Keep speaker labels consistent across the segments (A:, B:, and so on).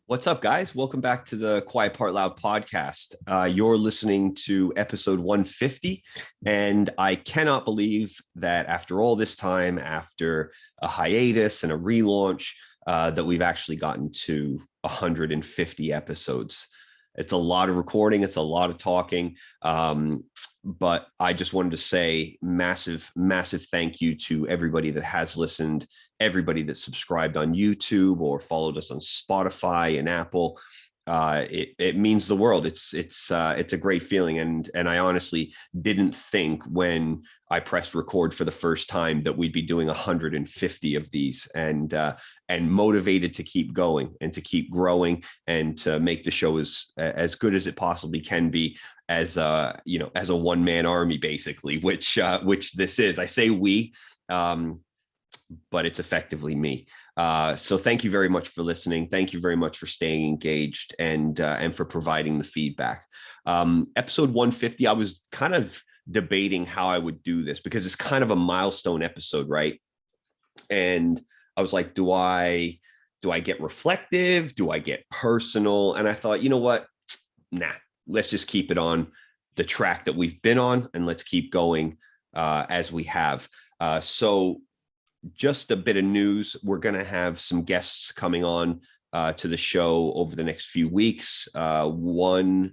A: What's up, guys? Welcome back to the Quiet Part Loud podcast. You're listening to episode 150, and I cannot believe that after all this time, after a hiatus and a relaunch, that we've actually gotten to 150 episodes. It's a lot of recording. It's a lot of talking. But I just wanted to say massive, massive thank you to everybody that has listened, everybody that subscribed on YouTube or followed us on Spotify and Apple. It means the world. It's a great feeling, and I honestly didn't think when I pressed record for the first time that we'd be doing 150 of these, and motivated to keep going and to keep growing and to make the show as good as it possibly can be, as as a one-man army, basically, which this is. I say we, but it's effectively me. So thank you very much for listening. Thank you very much for staying engaged and for providing the feedback. Episode 150, I was kind of debating how I would do this because it's kind of a milestone episode, right? And I was like, do I get reflective? Do I get personal? And I thought, you know what? Nah, let's just keep it on the track that we've been on, and let's keep going as we have. So just a bit of news. We're going to have some guests coming on to the show over the next few weeks. One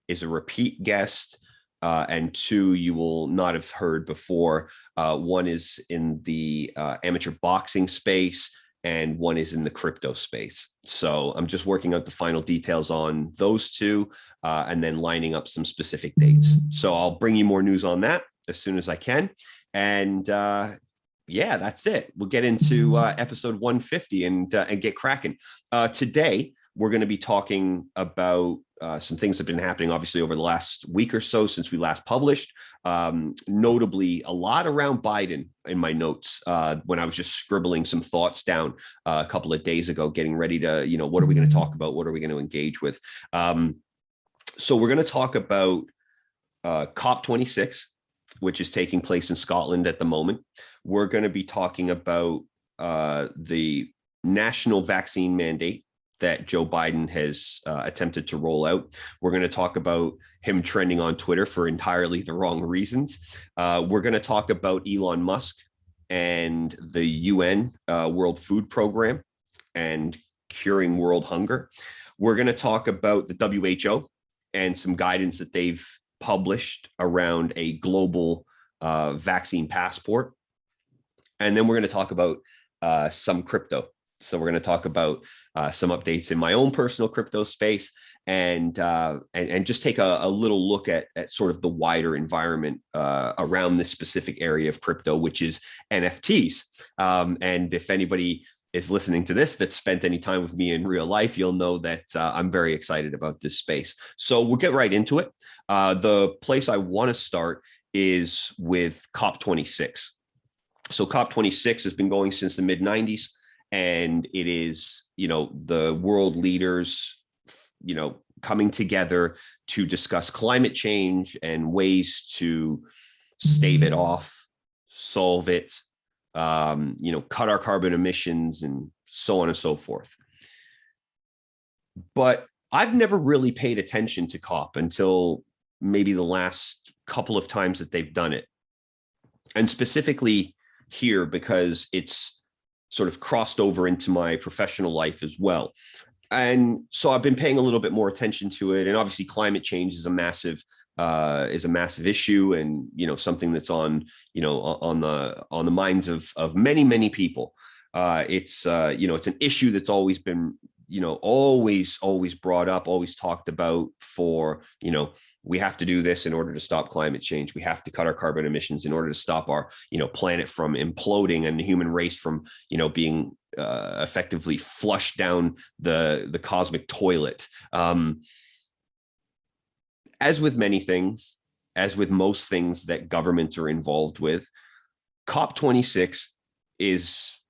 A: is a repeat guest, and two you will not have heard before. One is in the amateur boxing space, and one is in the crypto space. So I'm just working out the final details on those two, and then lining up some specific dates. So I'll bring you more news on that as soon as I can. And yeah, that's it. We'll get into episode 150 and get cracking. Today, we're going to be talking about some things that have been happening, obviously, over the last week or so since we last published. Notably, a lot around Biden in my notes when I was just scribbling some thoughts down a couple of days ago, getting ready to, what are we going to talk about? What are we going to engage with? So we're going to talk about COP26, which is taking place in Scotland at the moment. We're going to be talking about the national vaccine mandate that Joe Biden has attempted to roll out. We're going to talk about him trending on Twitter for entirely the wrong reasons. We're going to talk about Elon Musk and the UN World Food Program and curing world hunger. We're going to talk about the WHO and some guidance that they've published around a global vaccine passport. And then we're going to talk about some crypto. So we're going to talk about some updates in my own personal crypto space, and just take a little look at sort of the wider environment around this specific area of crypto, which is NFTs. And if anybody is listening to this that spent any time with me in real life, you'll know that I'm very excited about this space. So we'll get right into it. The place I want to start is with COP26. So COP26 has been going since the mid-90s, and it is, the world leaders, coming together to discuss climate change and ways to stave it off, solve it, cut our carbon emissions, and so on and so forth. But I've never really paid attention to COP until maybe the last couple of times that they've done it. And specifically here, because it's sort of crossed over into my professional life as well. And so I've been paying a little bit more attention to it. And obviously climate change is a massive issue, and something that's on the minds of many people. It's an issue that's always been always brought up, always talked about for, we have to do this in order to stop climate change. We have to cut our carbon emissions in order to stop our, planet from imploding and the human race from, being effectively flushed down the cosmic toilet. As with many things, as with most things that governments are involved with, COP26 is,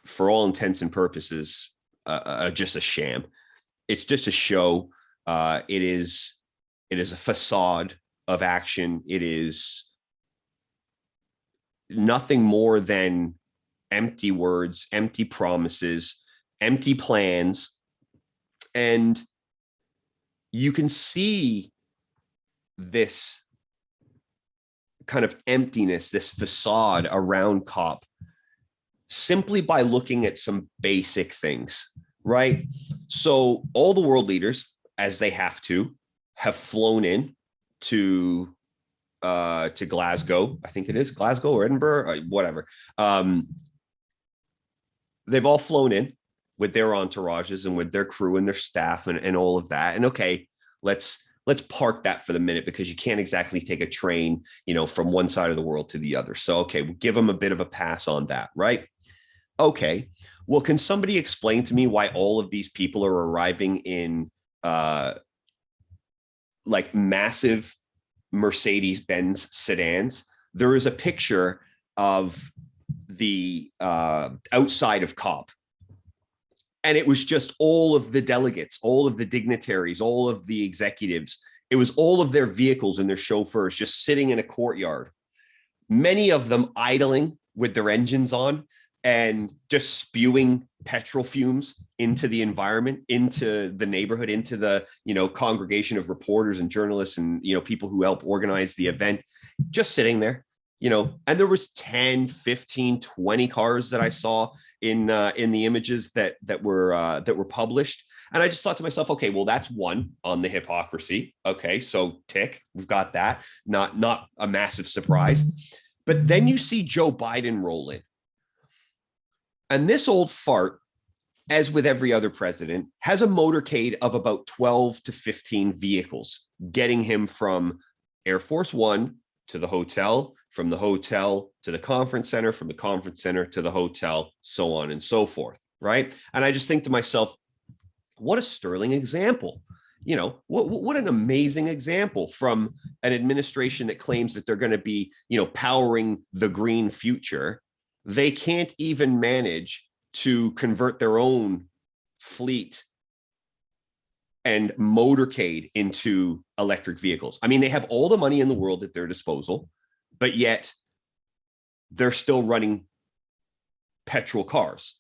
A: for all intents and purposes, just a sham. It's just a show. It is a facade of action. It is nothing more than empty words, empty promises, empty plans, And you can see this kind of emptiness, this facade around COP, simply by looking at some basic things, right? So all the world leaders, as they have flown in to Glasgow. I think it is Glasgow or Edinburgh, or whatever. They've all flown in with their entourages and with their crew and their staff and all of that. And okay, let's park that for the minute, because you can't exactly take a train, from one side of the world to the other. So, okay, we'll give them a bit of a pass on that, right? Okay, well, can somebody explain to me why all of these people are arriving in like massive Mercedes-Benz sedans? There is a picture of the outside of COP, and it was just all of the delegates, all of the dignitaries, all of the executives. It was all of their vehicles and their chauffeurs just sitting in a courtyard, many of them idling with their engines on and just spewing petrol fumes into the environment, into the neighborhood, into the, congregation of reporters and journalists and, people who help organize the event, just sitting there, and there was 10, 15, 20 cars that I saw in the images that were published. And I just thought to myself, okay, well, that's one on the hypocrisy. Okay, so tick, we've got that. Not a massive surprise. But then you see Joe Biden roll in. And this old fart, as with every other president, has a motorcade of about 12 to 15 vehicles, getting him from Air Force One to the hotel, from the hotel to the conference center, from the conference center to the hotel, so on and so forth, right? And I just think to myself, what a sterling example. What an amazing example from an administration that claims that they're going to be, powering the green future. They can't even manage to convert their own fleet and motorcade into electric vehicles. I mean, they have all the money in the world at their disposal, but yet they're still running petrol cars.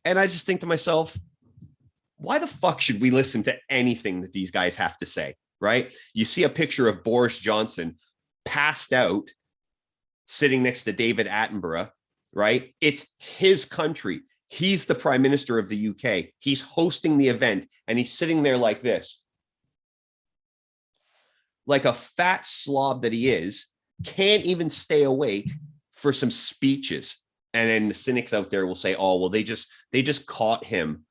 A: And I just think to myself, why the fuck should we listen to anything that these guys have to say, right? You see a picture of Boris Johnson passed out, sitting next to David Attenborough, right? It's his country. He's the prime minister of the UK. He's hosting the event, and he's sitting there like this. Like a fat slob that he is, can't even stay awake for some speeches. And then the cynics out there will say, oh, well, they just caught him.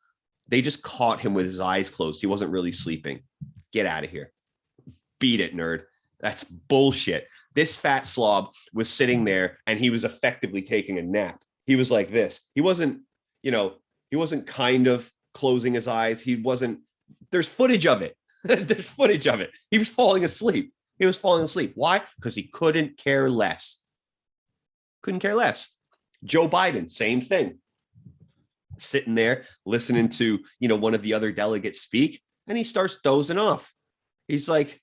A: They just caught him with his eyes closed. He wasn't really sleeping. Get out of here. Beat it, nerd. That's bullshit. This fat slob was sitting there and he was effectively taking a nap. He was like this. He wasn't kind of closing his eyes. There's footage of it. There's footage of it. He was falling asleep. Why? Because he couldn't care less. Joe Biden, same thing. Sitting there listening to, one of the other delegates speak, and he starts dozing off. He's like,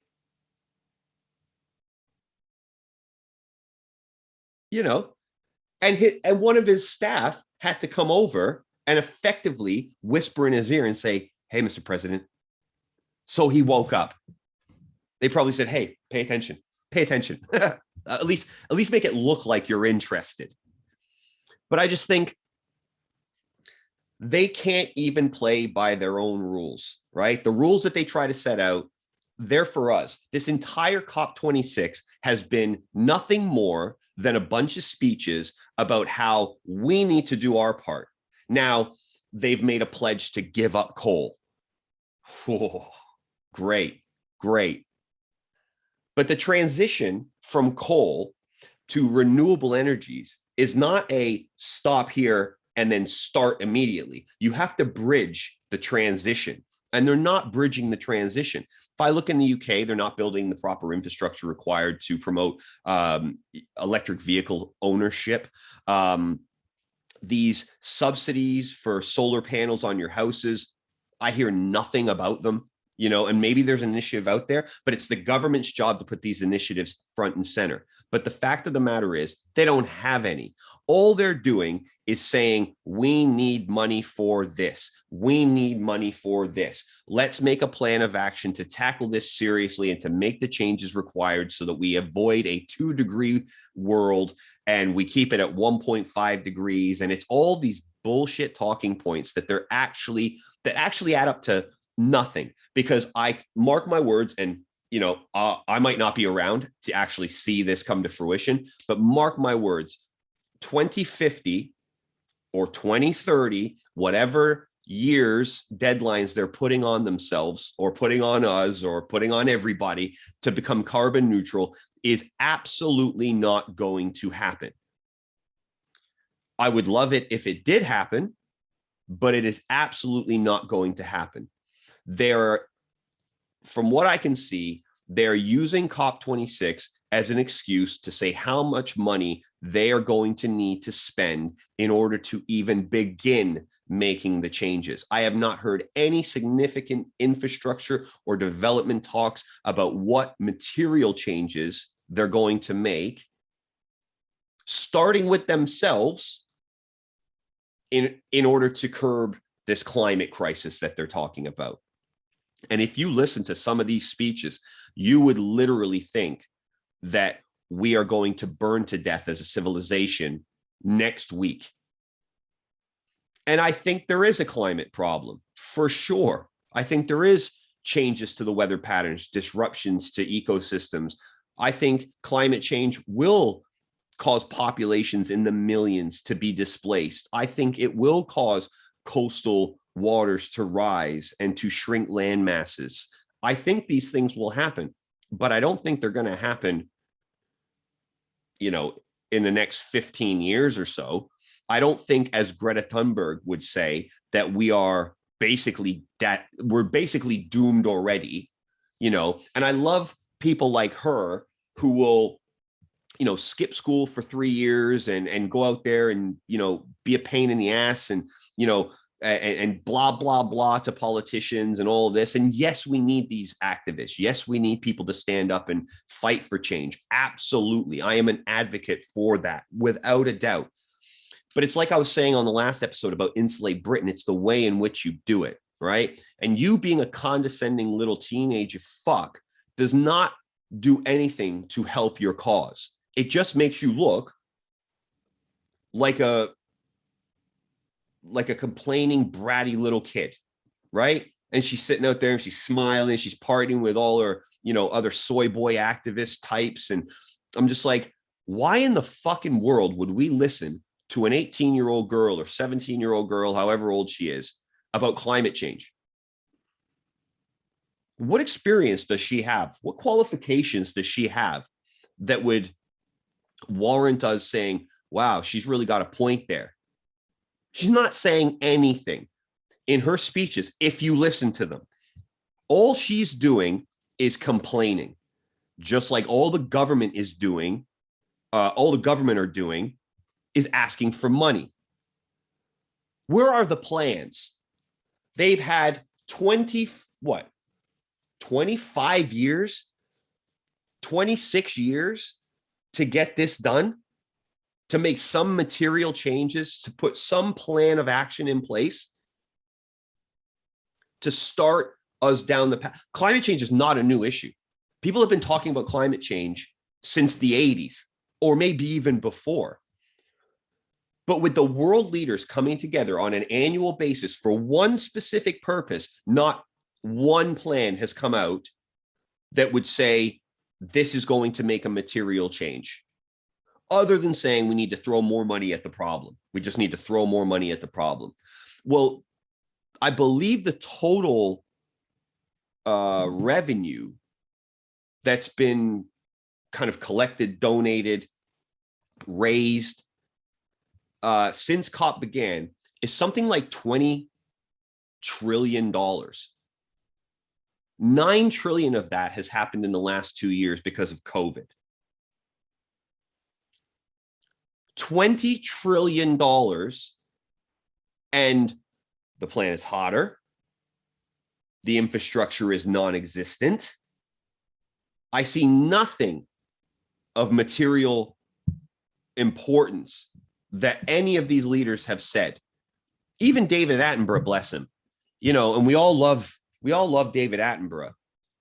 A: and one of his staff had to come over and effectively whisper in his ear and say, hey, Mr. President. So he woke up. They probably said, hey, pay attention. at least make it look like you're interested. But I just think they can't even play by their own rules, right? The rules that they try to set out, they're for us. This entire COP26 has been nothing more than a bunch of speeches about how we need to do our part. Now, they've made a pledge to give up coal. Oh, great. But the transition from coal to renewable energies is not a stop here and then start immediately. You have to bridge the transition, and they're not bridging the transition. If I look in the UK, they're not building the proper infrastructure required to promote electric vehicle ownership. These subsidies for solar panels on your houses, I hear nothing about them. and maybe there's an initiative out there, but it's the government's job to put these initiatives front and center. But the fact of the matter is they don't have any. All they're doing is saying, we need money for this. We need money for this. Let's make a plan of action to tackle this seriously and to make the changes required so that we avoid a 2-degree world and we keep it at 1.5 degrees. And it's all these bullshit talking points that actually add up to nothing, because I mark my words, and I might not be around to actually see this come to fruition, but mark my words, 2050 or 2030, whatever years deadlines they're putting on themselves or putting on us or putting on everybody to become carbon neutral, is absolutely not going to happen. I would love it if it did happen, but it is absolutely not going to happen. From what I can see, they're using COP26 as an excuse to say how much money they are going to need to spend in order to even begin making the changes. I have not heard any significant infrastructure or development talks about what material changes they're going to make, starting with themselves, in order to curb this climate crisis that they're talking about. And if you listen to some of these speeches, you would literally think that we are going to burn to death as a civilization next week. And I think there is a climate problem, for sure. I think there is changes to the weather patterns, disruptions to ecosystems. I think climate change will cause populations in the millions to be displaced. I think it will cause coastal waters to rise and to shrink land masses. I think these things will happen, but I don't think they're going to happen, in the next 15 years or so. I don't think, as Greta Thunberg would say, that we're basically doomed already, and I love people like her who will skip school for 3 years and go out there and, be a pain in the ass and, and blah, blah, blah to politicians and all of this. And yes, we need these activists. Yes, we need people to stand up and fight for change. Absolutely. I am an advocate for that, without a doubt. But it's like I was saying on the last episode about Insulate Britain. It's the way in which you do it, right? And you being a condescending little teenage fuck does not do anything to help your cause. It just makes you look like a complaining, bratty little kid, right? And she's sitting out there and she's smiling, she's partying with all her, other soy boy activist types. And I'm just like, why in the fucking world would we listen to an 18-year-old girl or 17-year-old girl, however old she is, about climate change? What experience does she have? What qualifications does she have that would warrant us saying, wow, she's really got a point there? She's not saying anything in her speeches. If you listen to them, all she's doing is complaining, just like all the government is doing. All the government are doing is asking for money. Where are the plans? They've had 25 years, 26 years to get this done, to make some material changes, to put some plan of action in place, to start us down the path. Climate change is not a new issue. People have been talking about climate change since the 80s, or maybe even before. But with the world leaders coming together on an annual basis for one specific purpose, not one plan has come out that would say this is going to make a material change, other than saying we need to throw more money at the problem. We just need to throw more money at the problem. Well, I believe the total revenue that's been kind of collected, donated, raised since COP began is something like $20 trillion. 9 trillion of that has happened in the last 2 years because of COVID. $20 trillion, and the planet's hotter. the infrastructure is non-existent. I see nothing of material importance that any of these leaders have said. Even David Attenborough, bless him, and we all love David Attenborough,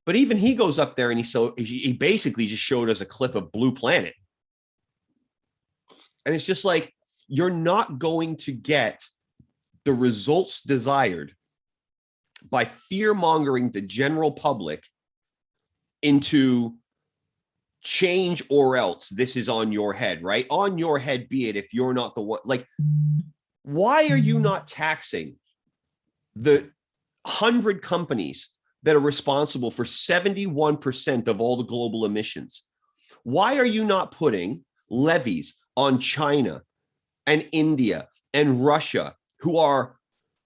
A: but even he goes up there and he basically just showed us a clip of Blue Planet. And it's just like, you're not going to get the results desired by fear-mongering the general public into change, or else this is on your head, right? On your head be it if you're not the one. Like, why are you not taxing the 100 companies that are responsible for 71% of all the global emissions? Why are you not putting levies on China and India and Russia, who are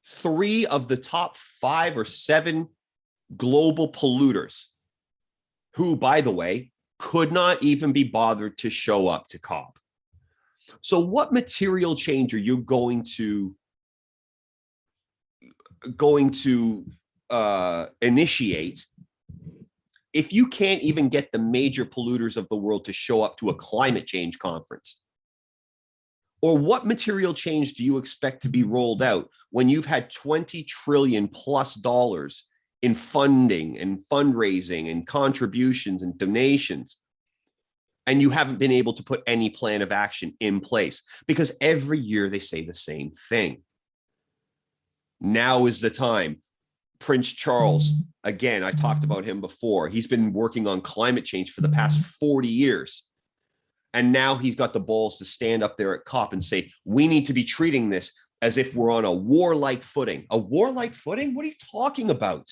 A: 3 of the top 5 or 7 global polluters, who, by the way, could not even be bothered to show up to COP? So what material change are you going to initiate if you can't even get the major polluters of the world to show up to a climate change conference? Or what material change do you expect to be rolled out when you've had $20 trillion plus in funding and fundraising and contributions and donations, and you haven't been able to put any plan of action in place? Because every year they say the same thing. Now is the time. Prince Charles, again, I talked about him before. He's been working on climate change for the past 40 years. And now he's got the balls to stand up there at COP and say, we need to be treating this as if we're on a warlike footing. A warlike footing? What are you talking about?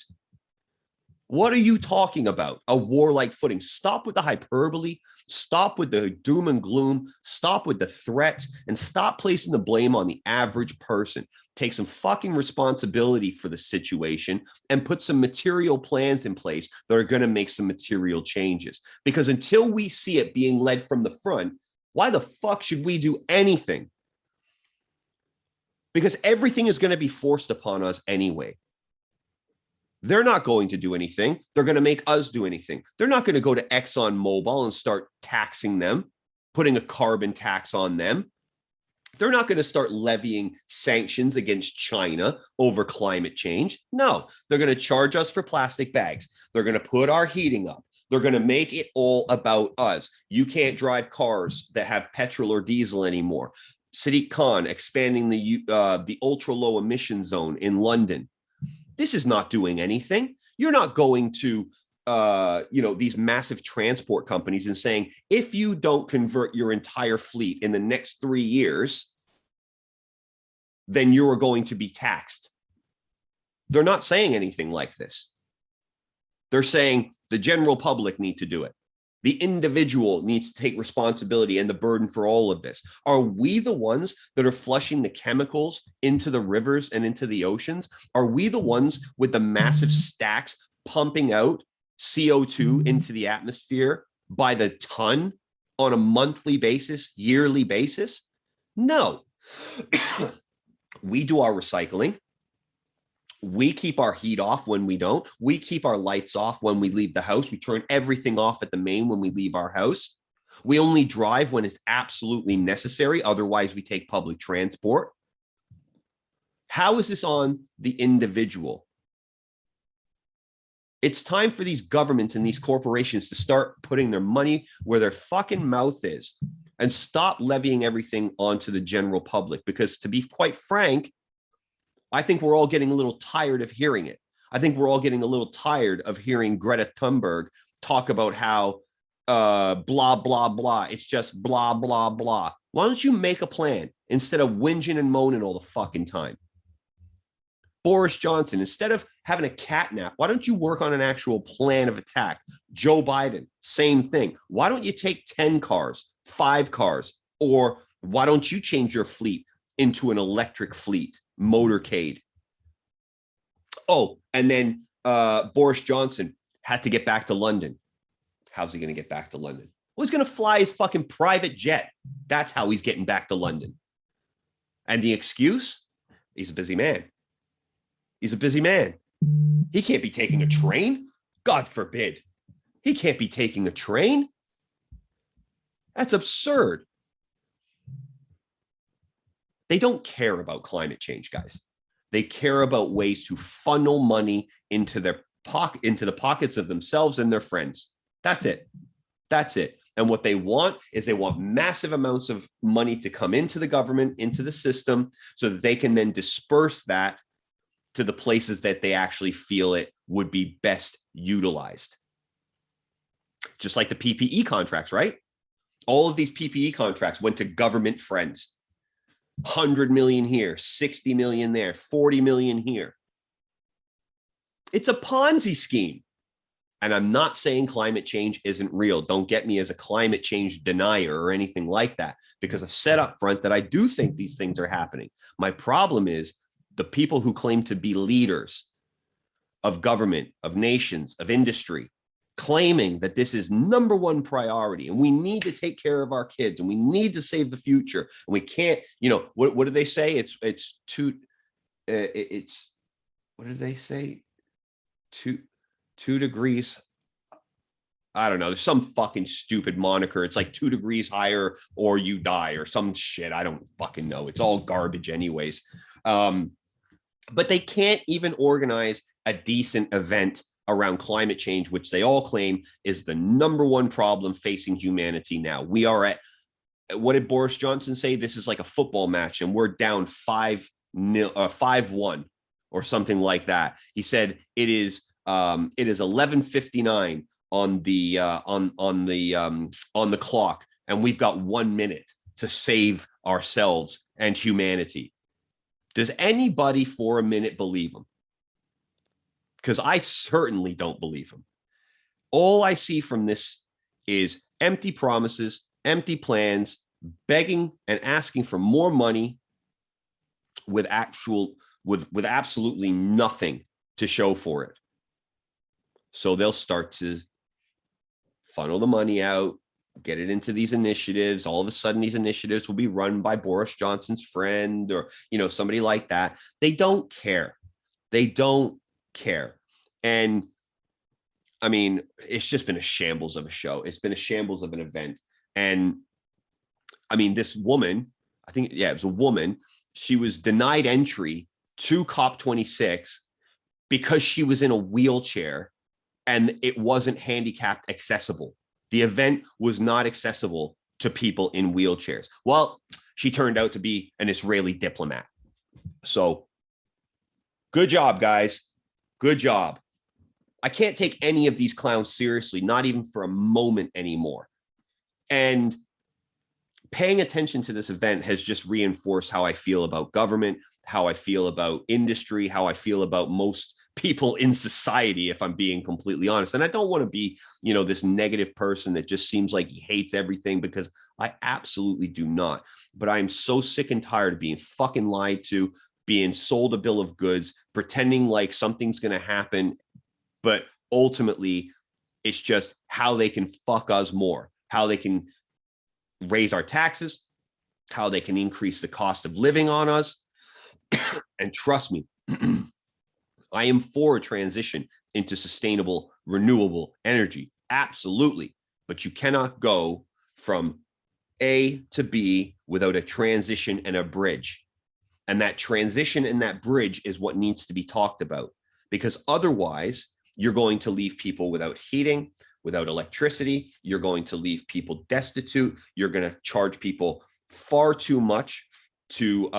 A: What are you talking about? A warlike footing. Stop with the hyperbole. Stop with the doom and gloom. Stop with the threats, and stop placing the blame on the average person. Take some fucking responsibility for the situation and put some material plans in place that are going to make some material changes. Because until we see it being led from the front, why the fuck should we do anything? Because everything is going to be forced upon us anyway. They're not going to do anything. They're going to make us do anything. They're not going to go to ExxonMobil and start taxing them, putting a carbon tax on them. They're not going to start levying sanctions against China over climate change. No, they're going to charge us for plastic bags. They're going to put our heating up. They're going to make it all about us. You can't drive cars that have petrol or diesel anymore. Sadiq Khan expanding the ultra low emission zone in London. This is not doing anything. You're not going to, these massive transport companies and saying, if you don't convert your entire fleet in the next 3 years, then you are going to be taxed. They're not saying anything like this. They're saying the general public need to do it. The individual needs to take responsibility and the burden for all of this. Are we the ones that are flushing the chemicals into the rivers and into the oceans? Are we the ones with the massive stacks pumping out CO2 into the atmosphere by the ton on a monthly basis, yearly basis? No. We do our recycling. We keep our heat off when we don't. We keep our lights off when we leave the house. We turn everything off at the main when we leave our house. We only drive when it's absolutely necessary. Otherwise, we take public transport. How is this on the individual? It's time for these governments and these corporations to start putting their money where their fucking mouth is and stop levying everything onto the general public. Because to be quite frank, I think we're all getting a little tired of hearing it. I think we're all getting a little tired of hearing Greta Thunberg talk about how blah, blah, blah. It's just blah, blah, blah. Why don't you make a plan instead of whinging and moaning all the fucking time? Boris Johnson, instead of having a cat nap, why don't you work on an actual plan of attack? Joe Biden, same thing. Why don't you take 10 cars, 5 cars, or why don't you change your fleet into an electric fleet, motorcade? Oh, and then Boris Johnson had to get back to London. How's he going to get back to London? Well, he's going to fly his fucking private jet. That's how he's getting back to London. And the excuse? He's a busy man. He's a busy man. He can't be taking a train. God forbid. He can't be taking a train. That's absurd. They don't care about climate change, guys. They care about ways to funnel money into the pockets of themselves and their friends. That's it. That's it. And what they want is they want massive amounts of money to come into the government, into the system, so that they can then disperse that to the places that they actually feel it would be best utilized. Just like the PPE contracts, right? All of these PPE contracts went to government friends. 100 million here, 60 million there, 40 million here. It's a Ponzi scheme. And I'm not saying climate change isn't real. Don't get me as a climate change denier or anything like that, because I've said up front that I do think these things are happening. My problem is the people who claim to be leaders of government, of nations, of industry, claiming that this is number one priority and we need to take care of our kids and we need to save the future. And we can't, what do they say? It's what did they say? Two degrees. I don't know. There's some fucking stupid moniker. It's like 2 degrees higher or you die or some shit. I don't fucking know. It's all garbage anyways. But they can't even organize a decent event around climate change, which they all claim is the number one problem facing humanity now. We are at, what did Boris Johnson say? This is like a football match and we're down 5-1 or something like that. He said it is 11:59 on the clock, and we've got 1 minute to save ourselves and humanity. Does anybody for a minute believe him? Because I certainly don't believe him. All I see from this is empty promises, empty plans, begging and asking for more money with absolutely nothing to show for it. So they'll start to funnel the money out, get it into these initiatives. All of a sudden, these initiatives will be run by Boris Johnson's friend or, somebody like that. They don't care. They don't care. And I mean, it's just been a shambles of a show. It's been a shambles of an event. And I mean, this woman, I think, it was a woman. She was denied entry to COP26 because she was in a wheelchair and it wasn't handicapped accessible. The event was not accessible to people in wheelchairs. Well, she turned out to be an Israeli diplomat. So good job, guys. Good job. I can't take any of these clowns seriously, not even for a moment anymore. And paying attention to this event has just reinforced how I feel about government, how I feel about industry, how I feel about most people in society, if I'm being completely honest. And I don't want to be, this negative person that just seems like he hates everything, because I absolutely do not. But I'm so sick and tired of being fucking lied to, being sold a bill of goods, pretending like something's going to happen. But ultimately, it's just how they can fuck us more, how they can raise our taxes, how they can increase the cost of living on us. And trust me, I am for a transition into sustainable, renewable energy. Absolutely. But you cannot go from A to B without a transition and a bridge. And that transition and that bridge is what needs to be talked about, because otherwise you're going to leave people without heating, without electricity. You're going to leave people destitute. You're going to charge people far too much to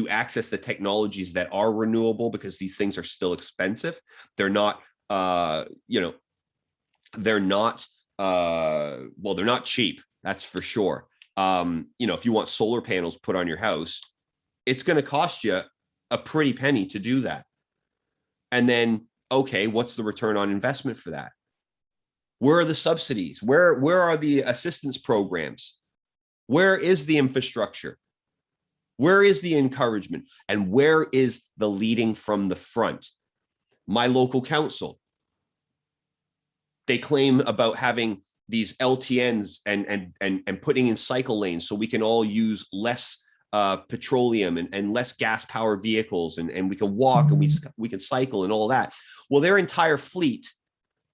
A: access the technologies that are renewable, because these things are still expensive. They're not, they're not cheap. That's for sure. If you want solar panels put on your house, it's going to cost you a pretty penny to do that. And then, okay, what's the return on investment for that? Where are the subsidies? Where are the assistance programs? Where is the infrastructure? Where is the encouragement? And where is the leading from the front? My local council, they claim about having these LTNs and putting in cycle lanes so we can all use less petroleum and less gas powered vehicles, and we can walk and we can cycle and all that. Well, their entire fleet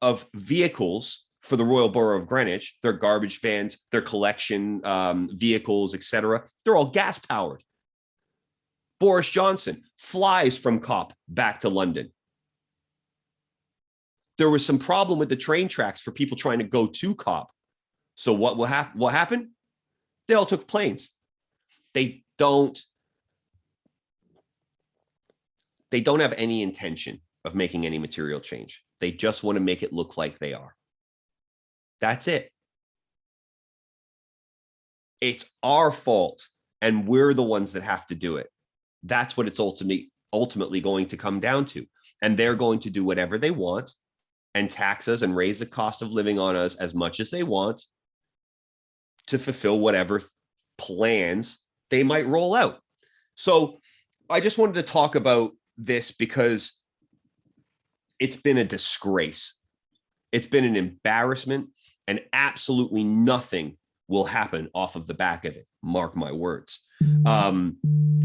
A: of vehicles for the Royal Borough of Greenwich, their garbage vans, their collection vehicles, etc., they're all gas powered. Boris Johnson flies from COP back to London. There was some problem with the train tracks for people trying to go to COP. So what happened? They all took planes. They don't have any intention of making any material change. They just want to make it look like they are. That's it. It's our fault, and we're the ones that have to do it. That's what it's ultimately going to come down to. And they're going to do whatever they want and tax us and raise the cost of living on us as much as they want to fulfill whatever plans they might roll out. So I just wanted to talk about this because it's been a disgrace. It's been an embarrassment, and absolutely nothing will happen off of the back of it. Mark my words.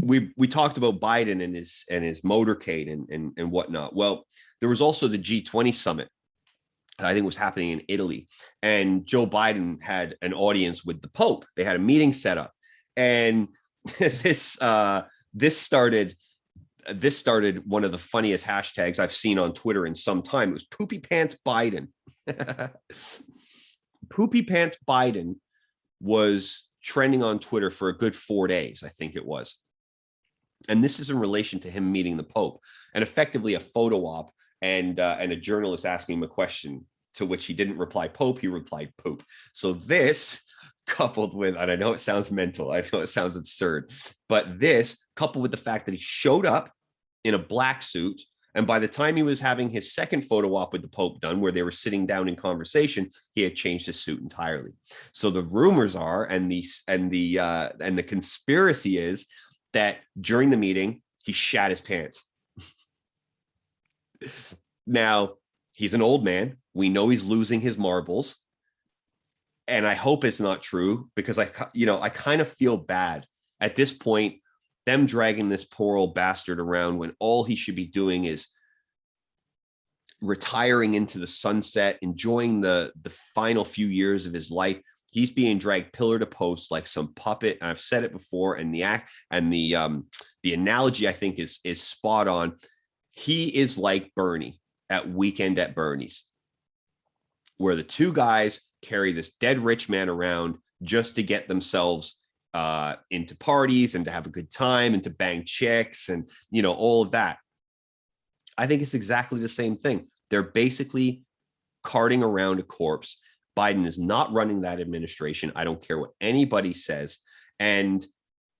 A: We talked about Biden and his motorcade and whatnot. Well, there was also the G20 summit. I think was happening in Italy, and Joe Biden had an audience with the Pope. They had a meeting set up, and this started one of the funniest hashtags I've seen on Twitter in some time. It was Poopy Pants Biden. Poopy Pants Biden was trending on Twitter for a good 4 days, I think it was. And this is in relation to him meeting the Pope, and effectively a photo op and a journalist asking him a question, to which he didn't reply Pope, he replied poop. So this, coupled with, and I know it sounds mental, I know it sounds absurd, but this coupled with the fact that he showed up in a black suit, and by the time he was having his second photo op with the Pope done, where they were sitting down in conversation, he had changed his suit entirely. So the rumors are, and the conspiracy is that during the meeting he shat his pants. Now, he's an old man. We know he's losing his marbles. And I hope it's not true, because I kind of feel bad at this point, them dragging this poor old bastard around when all he should be doing is retiring into the sunset, enjoying the final few years of his life. He's being dragged pillar to post like some puppet. And I've said it before, and the analogy I think is spot on. He is like Bernie at Weekend at Bernie's, where the two guys carry this dead rich man around just to get themselves into parties and to have a good time and to bang chicks and, all of that. I think it's exactly the same thing. They're basically carting around a corpse. Biden is not running that administration. I don't care what anybody says. And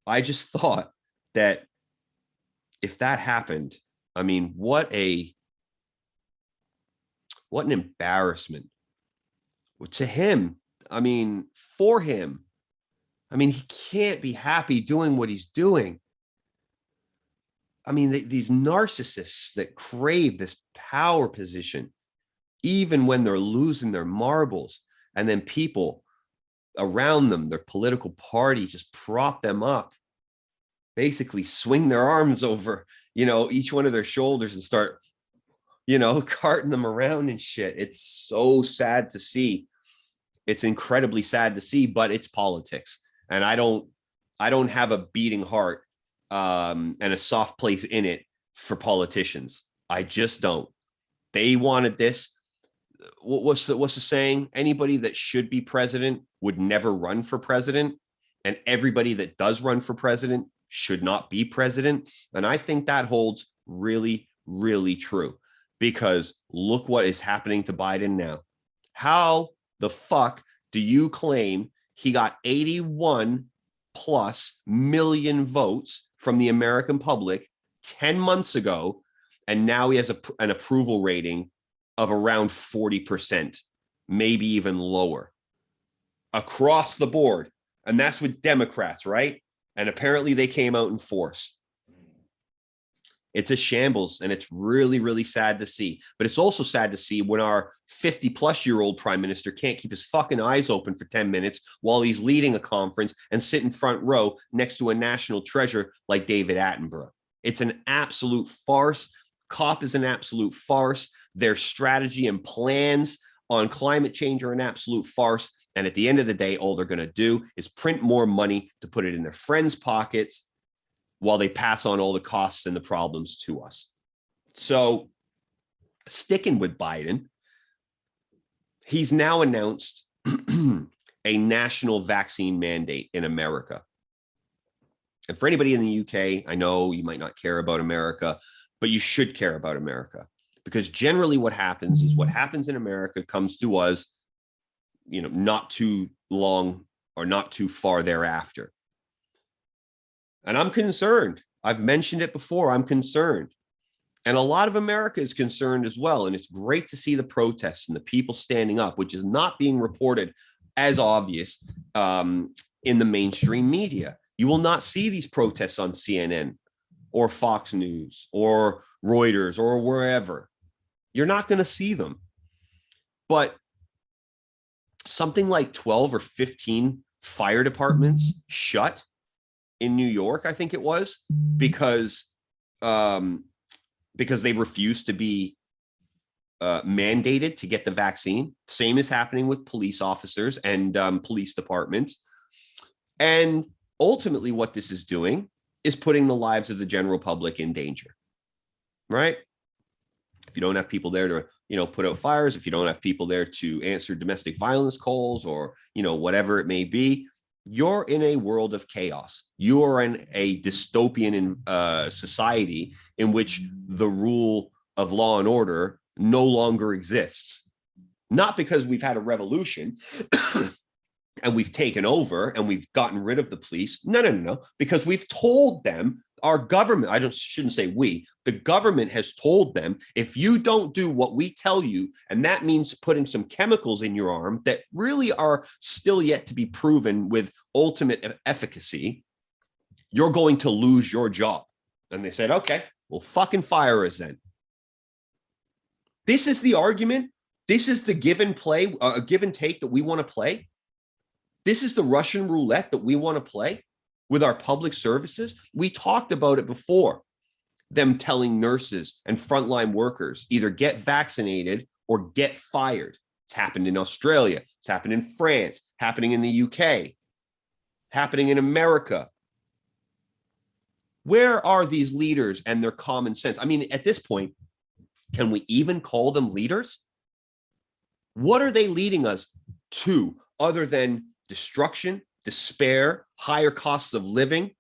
A: I just thought that if that happened, I mean, what an embarrassment to him. I mean, for him. I mean, he can't be happy doing what he's doing. I mean, these narcissists that crave this power position, even when they're losing their marbles, and then people around them, their political party, just prop them up, basically swing their arms over, each one of their shoulders and start, carting them around and shit. It's so sad to see. It's incredibly sad to see, but it's politics. And I don't have a beating heart and a soft place in it for politicians. I just don't. They wanted this. What's the saying? Anybody that should be president would never run for president, and everybody that does run for president should not be president. And I think that holds really, really true, because look what is happening to Biden now. How the fuck do you claim he got 81 plus million votes from the American public 10 months ago, and now he has an approval rating of around 40%, maybe even lower across the board? And that's with Democrats, right? And apparently they came out in force. It's a shambles, and it's really, really sad to see. But it's also sad to see when our 50-plus-year-old prime minister can't keep his fucking eyes open for 10 minutes while he's leading a conference and sit in front row next to a national treasure like David Attenborough. It's an absolute farce. COP is an absolute farce. Their strategy and plans on climate change are an absolute farce. And at the end of the day, all they're going to do is print more money to put it in their friends' pockets while they pass on all the costs and the problems to us. So sticking with Biden, he's now announced a national vaccine mandate in America. And for anybody in the UK, I know you might not care about America, but you should care about America, because generally what happens is what happens in America comes to us, not too long or not too far thereafter. And I'm concerned. I've mentioned it before. I'm concerned. And a lot of America is concerned as well. And it's great to see the protests and the people standing up, which is not being reported as obvious in the mainstream media. You will not see these protests on CNN or Fox News or Reuters or wherever. You're not going to see them. But something like 12 or 15 fire departments shut in New York, I think it was, because they refused to be mandated to get the vaccine. Same is happening with police officers and police departments. And ultimately what this is doing is putting the lives of the general public in danger, right? If you don't have people there to, put out fires, if you don't have people there to answer domestic violence calls or, whatever it may be, you're in a world of chaos. You are in a dystopian society in which the rule of law and order no longer exists. Not because we've had a revolution and we've taken over and we've gotten rid of the police. No. Because we've told them, our government, shouldn't say we, the government has told them, if you don't do what we tell you, and that means putting some chemicals in your arm that really are still yet to be proven with ultimate efficacy, you're going to lose your job. And they said, okay, well, fucking fire us then. This is the argument. This is the give and play, give and take that we want to play. This is the Russian roulette that we want to play with our public services. We talked about it before, them telling nurses and frontline workers either get vaccinated or get fired. It's happened in Australia. It's happened in France, happening in the UK, happening in America. Where are these leaders and their common sense? I mean, at this point, can we even call them leaders? What are they leading us to other than destruction, despair, higher costs of living,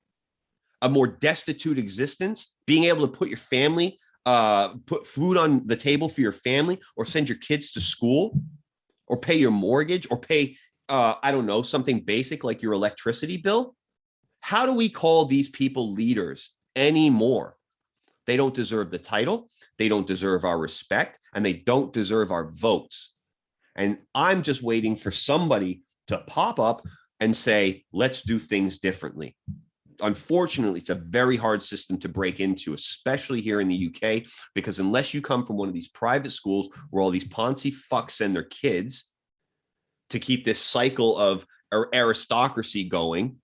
A: a more destitute existence, being able to put your family, put food on the table for your family, or send your kids to school, or pay your mortgage, or pay, something basic like your electricity bill? How do we call these people leaders anymore? They don't deserve the title. They don't deserve our respect, and they don't deserve our votes. And I'm just waiting for somebody to pop up and say, let's do things differently. Unfortunately, it's a very hard system to break into, especially here in the UK, because unless you come from one of these private schools where all these Ponzi fucks send their kids to keep this cycle of aristocracy going,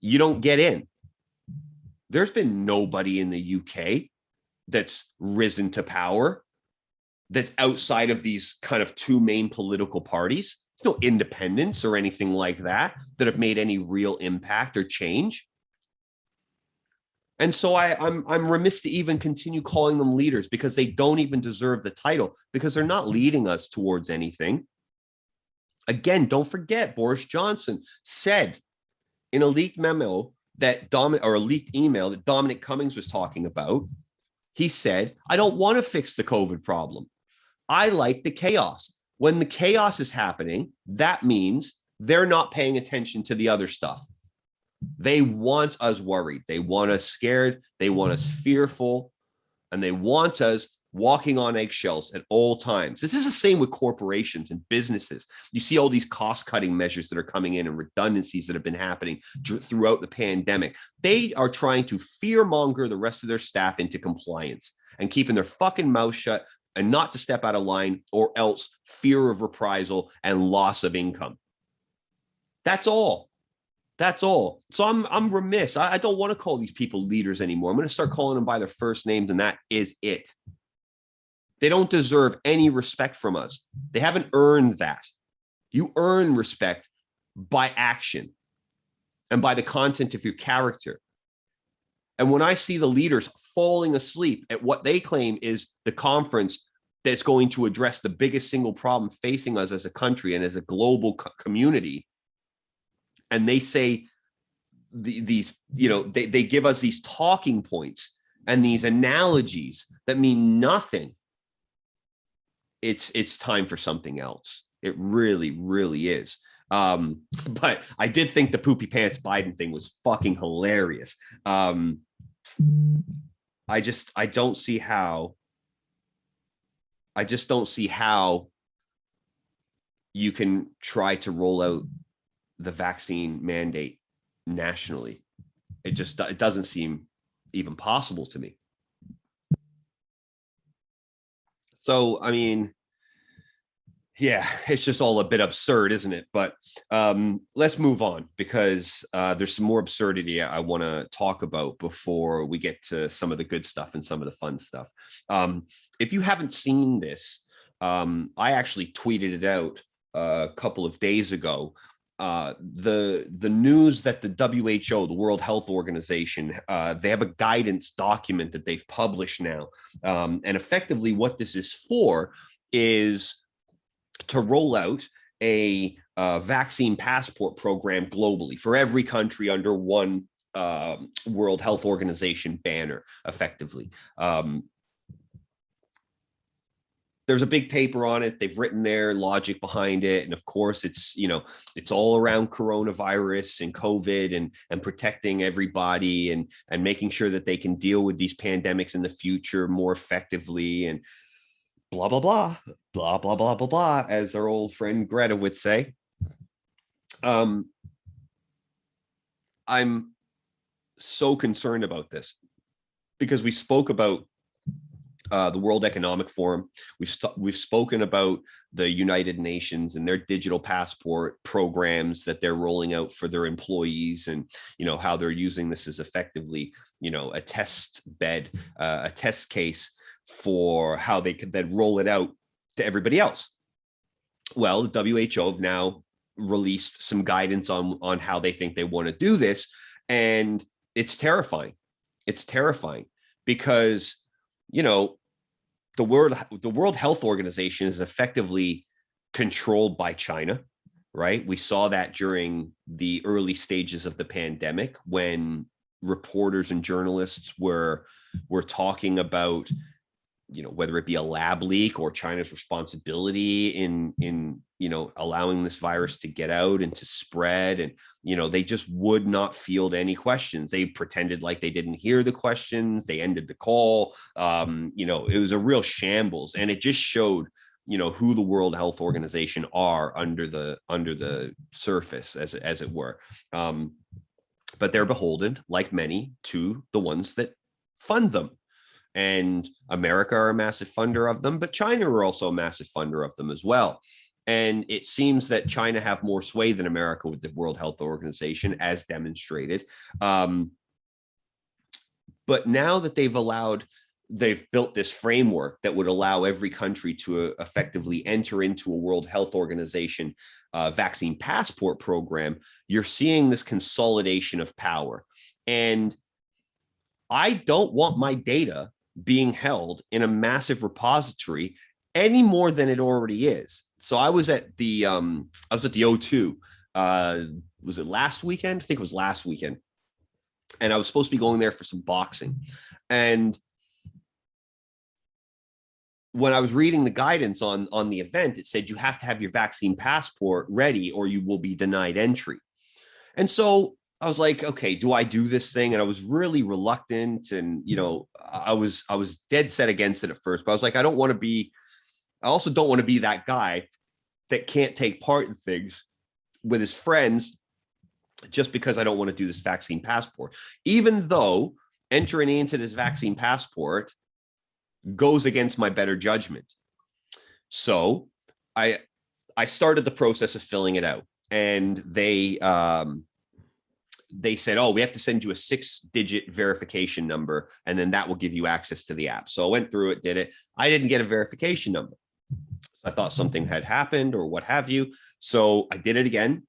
A: you don't get in. There's been nobody in the UK that's risen to power that's outside of these kind of two main political parties. There's no independents or anything like that have made any real impact or change. And so I'm remiss to even continue calling them leaders, because they don't even deserve the title, because they're not leading us towards anything. Again, don't forget, Boris Johnson said in a leaked memo that a leaked email that Dominic Cummings was talking about, he said, I don't want to fix the COVID problem. I like the chaos. When the chaos is happening, that means they're not paying attention to the other stuff. They want us worried. They want us scared. They want us fearful. And they want us walking on eggshells at all times. This is the same with corporations and businesses. You see all these cost-cutting measures that are coming in and redundancies that have been happening throughout the pandemic. They are trying to fearmonger the rest of their staff into compliance and keeping their fucking mouth shut and not to step out of line, or else fear of reprisal and loss of income. That's all. That's all. So I'm remiss. I don't want to call these people leaders anymore. I'm going to start calling them by their first names, and that is it. They don't deserve any respect from us. They haven't earned that. You earn respect by action and by the content of your character. And when I see the leaders falling asleep at what they claim is the conference that's going to address the biggest single problem facing us as a country and as a global community, and they say these, they give us these talking points and these analogies that mean nothing, it's time for something else. It really, really is. But I did think the poopy pants Biden thing was fucking hilarious. I just don't see how you can try to roll out the vaccine mandate nationally. It doesn't seem even possible to me. So, I mean, yeah, it's just all a bit absurd, isn't it? But let's move on, because there's some more absurdity I want to talk about before we get to some of the good stuff and some of the fun stuff. If you haven't seen this, I actually tweeted it out a couple of days ago. The news that the WHO, the World Health Organization, they have a guidance document that they've published now. And effectively what this is for is to roll out a vaccine passport program globally for every country under one World Health Organization banner, effectively. There's a big paper on it. They've written their logic behind it. And of course, it's all around coronavirus and COVID and protecting everybody and making sure that they can deal with these pandemics in the future more effectively and blah, blah, blah, blah, blah, blah, blah, blah, as our old friend Greta would say. I'm so concerned about this because we spoke about the World Economic Forum. We've spoken about the United Nations and their digital passport programs that they're rolling out for their employees, and how they're using this as effectively a test bed, a test case for how they could then roll it out to everybody else. Well, the WHO have now released some guidance on how they think they want to do this, and it's terrifying. It's terrifying because the World Health Organization is effectively controlled by China, right? We saw that during the early stages of the pandemic when reporters and journalists were talking about, whether it be a lab leak or China's responsibility in allowing this virus to get out and to spread. And, they just would not field any questions. They pretended like they didn't hear the questions. They ended the call. It was a real shambles. And it just showed, who the World Health Organization are under the surface, as it were. But they're beholden, like many, to the ones that fund them. And America are a massive funder of them, but China are also a massive funder of them as well. And it seems that China have more sway than America with the World Health Organization, as demonstrated. But now that they've built this framework that would allow every country to effectively enter into a World Health Organization vaccine passport program, you're seeing this consolidation of power. And I don't want my data being held in a massive repository any more than it already is. So I was at the O2. Was it last weekend? I think it was last weekend. And I was supposed to be going there for some boxing. And when I was reading the guidance on the event, it said you have to have your vaccine passport ready or you will be denied entry. And so I was like, okay, do I do this thing? And I was really reluctant, and I was dead set against it at first, but I was like, I also don't want to be that guy that can't take part in things with his friends just because I don't want to do this vaccine passport, even though entering into this vaccine passport goes against my better judgment. So I started the process of filling it out, and they said, oh, we have to send you a 6-digit verification number, and then that will give you access to the app. So I went through it, did it. I didn't get a verification number. I thought something had happened or what have you. So I did it again,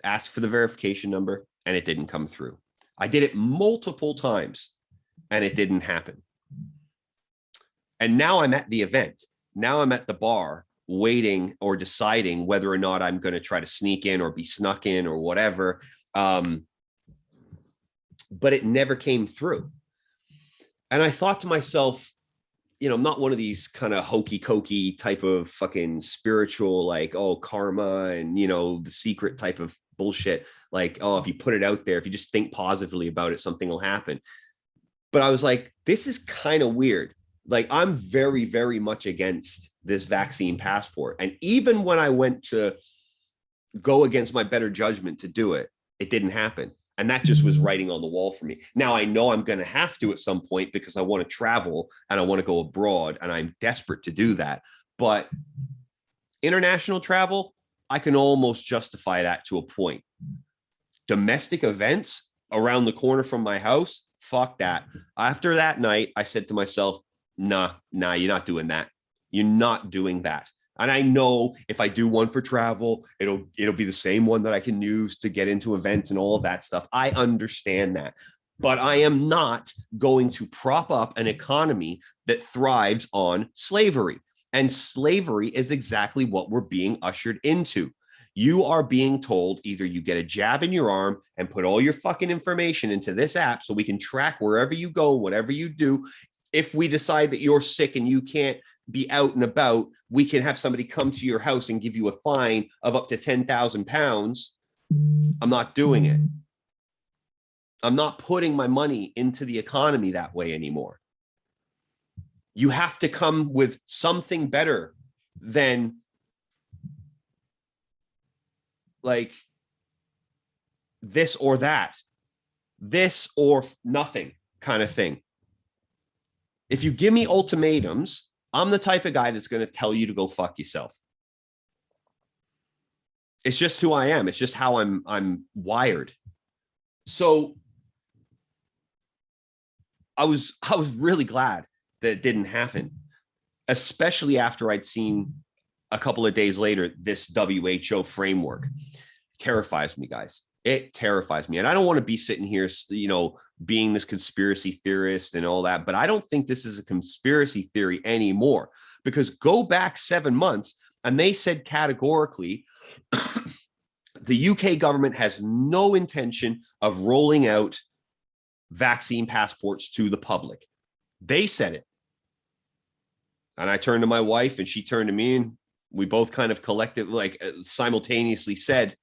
A: asked for the verification number, and it didn't come through. I did it multiple times, and it didn't happen. And now I'm at the event. Now I'm at the bar waiting or deciding whether or not I'm going to try to sneak in or be snuck in or whatever. But it never came through. And I thought to myself, I'm not one of these kind of hokey cokey type of fucking spiritual, like, oh, karma and, the secret type of bullshit. Like, oh, if you put it out there, if you just think positively about it, something will happen. But I was like, this is kind of weird. Like, I'm very, very much against this vaccine passport. And even when I went to go against my better judgment to do it, it didn't happen. And that just was writing on the wall for me. Now I know I'm going to have to at some point because I want to travel and I want to go abroad, and I'm desperate to do that. But international travel, I can almost justify that to a point. Domestic events around the corner from my house, fuck that. After that night, I said to myself, nah, you're not doing that. You're not doing that. And I know if I do one for travel, it'll be the same one that I can use to get into events and all of that stuff. I understand that. But I am not going to prop up an economy that thrives on slavery. And slavery is exactly what we're being ushered into. You are being told either you get a jab in your arm and put all your fucking information into this app so we can track wherever you go, whatever you do. If we decide that you're sick and you can't be out and about, we can have somebody come to your house and give you a fine of up to 10,000 pounds. I'm not doing it. I'm not putting my money into the economy that way anymore. You have to come with something better than like this or that, this or nothing kind of thing. If you give me ultimatums, I'm the type of guy that's going to tell you to go fuck yourself. It's just who I am. It's just how I'm wired. So I was really glad that it didn't happen, especially after I'd seen a couple of days later this WHO framework. It terrifies me, guys. It terrifies me. And I don't want to be sitting here, being this conspiracy theorist and all that, but I don't think this is a conspiracy theory anymore, because go back 7 months and they said categorically, the UK government has no intention of rolling out vaccine passports to the public. They said it. And I turned to my wife and she turned to me, and we both kind of simultaneously said,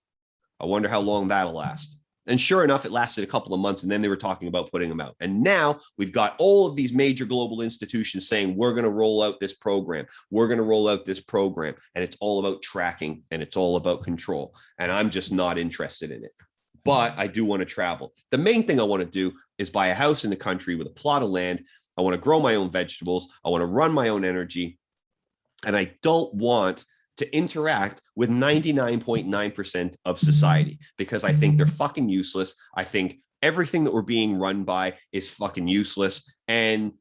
A: I wonder how long that'll last. And sure enough, it lasted a couple of months, and then they were talking about putting them out. And now we've got all of these major global institutions saying, we're going to roll out this program. We're going to roll out this program. And it's all about tracking and it's all about control. And I'm just not interested in it. But I do want to travel. The main thing I want to do is buy a house in the country with a plot of land. I want to grow my own vegetables. I want to run my own energy. And I don't want to interact with 99.9% of society, because I think they're fucking useless. I think everything that we're being run by is fucking useless. And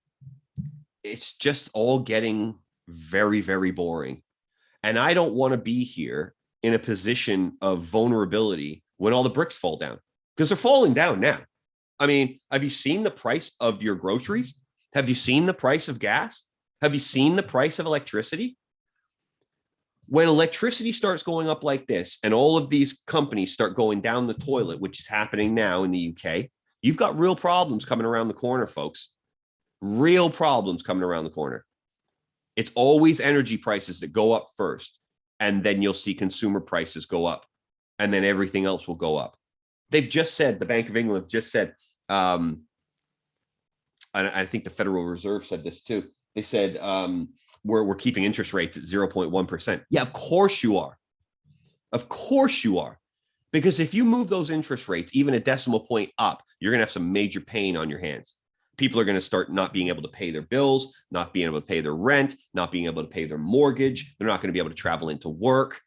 A: it's just all getting very, very boring. And I don't want to be here in a position of vulnerability when all the bricks fall down, because they're falling down now. I mean, have you seen the price of your groceries? Have you seen the price of gas? Have you seen the price of electricity? When electricity starts going up like this and all of these companies start going down the toilet, which is happening now in the UK, you've got real problems coming around the corner, folks. Real problems coming around the corner. It's always energy prices that go up first, and then you'll see consumer prices go up, and then everything else will go up. They've just said, the Bank of England just said, and I think the Federal Reserve said this too. They said, we're keeping interest rates at 0.1%. Yeah, of course you are. Of course you are. Because if you move those interest rates even a decimal point up, you're going to have some major pain on your hands. People are going to start not being able to pay their bills, not being able to pay their rent, not being able to pay their mortgage. They're not going to be able to travel into work.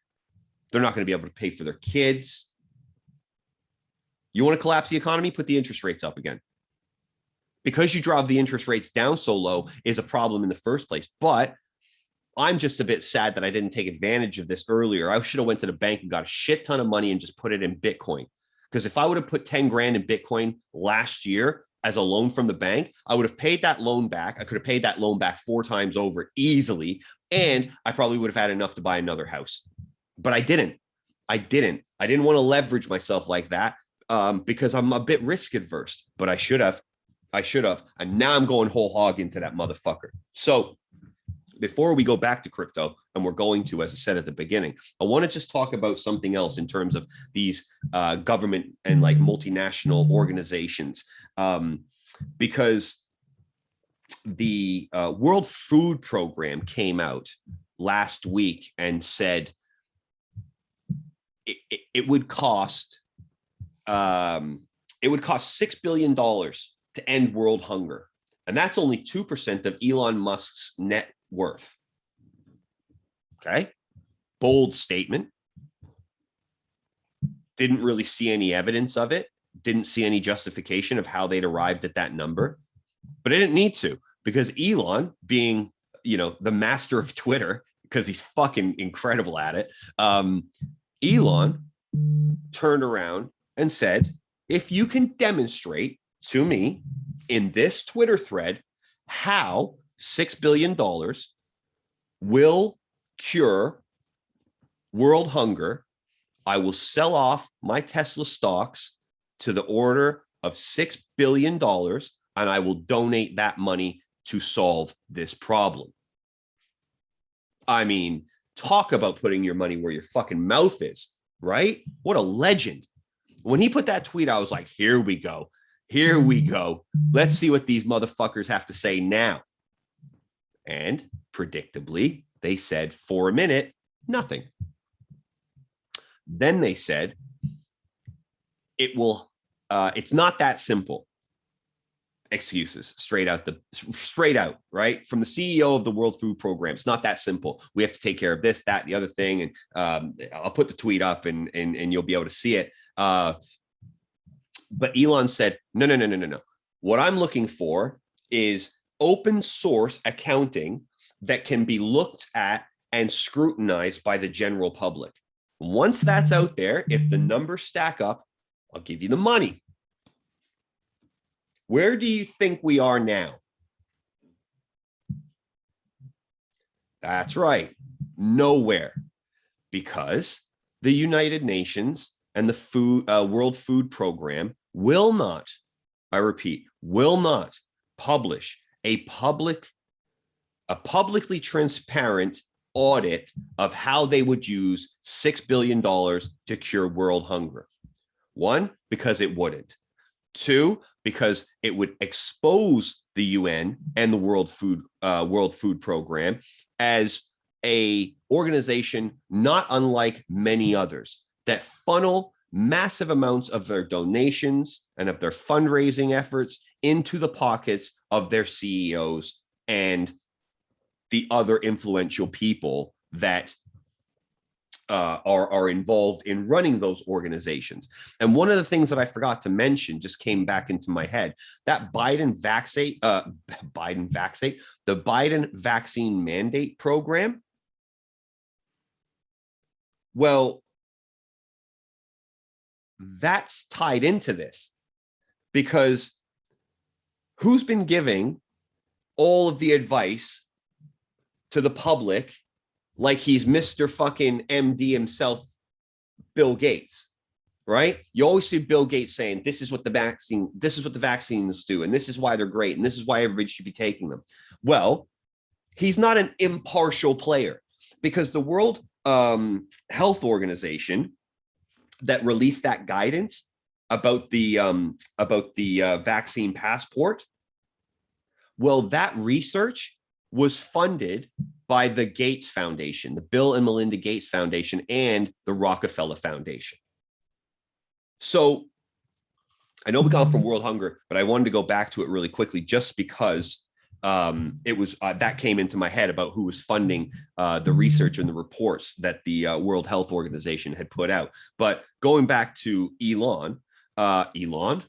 A: They're not going to be able to pay for their kids. You want to collapse the economy? Put the interest rates up again. Because you drive the interest rates down so low is a problem in the first place. But I'm just a bit sad that I didn't take advantage of this earlier. I should have went to the bank and got a shit ton of money and just put it in Bitcoin. Because if I would have put 10 grand in Bitcoin last year as a loan from the bank, I would have paid that loan back. I could have paid that loan back 4 times over easily. And I probably would have had enough to buy another house. But I didn't. I didn't want to leverage myself like that because I'm a bit risk adverse. But I should have. And now I'm going whole hog into that motherfucker. So before we go back to crypto, and we're going to, as I said at the beginning, I want to just talk about something else in terms of these government and like multinational organizations, because the World Food Program came out last week and said it would cost $6 billion to end world hunger. And that's only 2% of Elon Musk's net worth. Okay. Bold statement. Didn't really see any evidence of it. Didn't see any justification of how they'd arrived at that number. But I didn't need to, because Elon, being, the master of Twitter, because he's fucking incredible at it, Elon turned around and said, if you can demonstrate to me in this Twitter thread how $6 billion will cure world hunger, I will sell off my Tesla stocks to the order of $6 billion, and I will donate that money to solve this problem. I mean, talk about putting your money where your fucking mouth is, right? What a legend. When he put that tweet, I was like, here we go. Here we go. Let's see what these motherfuckers have to say now. And predictably, they said for a minute, nothing. Then they said, it's not that simple. Excuses straight out, right? From the CEO of the World Food Program. It's not that simple. We have to take care of this, that, the other thing. And I'll put the tweet up and you'll be able to see it. But Elon said, no. What I'm looking for is open source accounting that can be looked at and scrutinized by the general public. Once that's out there, if the numbers stack up, I'll give you the money. Where do you think we are now? That's right. Nowhere. Because the United Nations and the World Food Program will not, I repeat, will not publish a publicly transparent audit of how they would use $6 billion to cure world hunger. 1, because it wouldn't. 2, because it would expose the UN and the World Food Program as a organization not unlike many others that funnel massive amounts of their donations and of their fundraising efforts into the pockets of their CEOs and the other influential people that are involved in running those organizations. And one of the things that I forgot to mention just came back into my head, that the Biden vaccine mandate program. Well, that's tied into this, because who's been giving all of the advice to the public like he's Mr. fucking MD himself, Bill Gates, right? You always see Bill Gates saying, this is what the vaccines do, and this is why they're great, and this is why everybody should be taking them. Well, he's not an impartial player, because the World Health Organization that released that guidance, about the vaccine passport. Well, that research was funded by the Gates Foundation, the Bill and Melinda Gates Foundation, and the Rockefeller Foundation. So I know we got from world hunger, but I wanted to go back to it really quickly just because it was that came into my head about who was funding the research and the reports that the World Health Organization had put out. But going back to Elon, Elon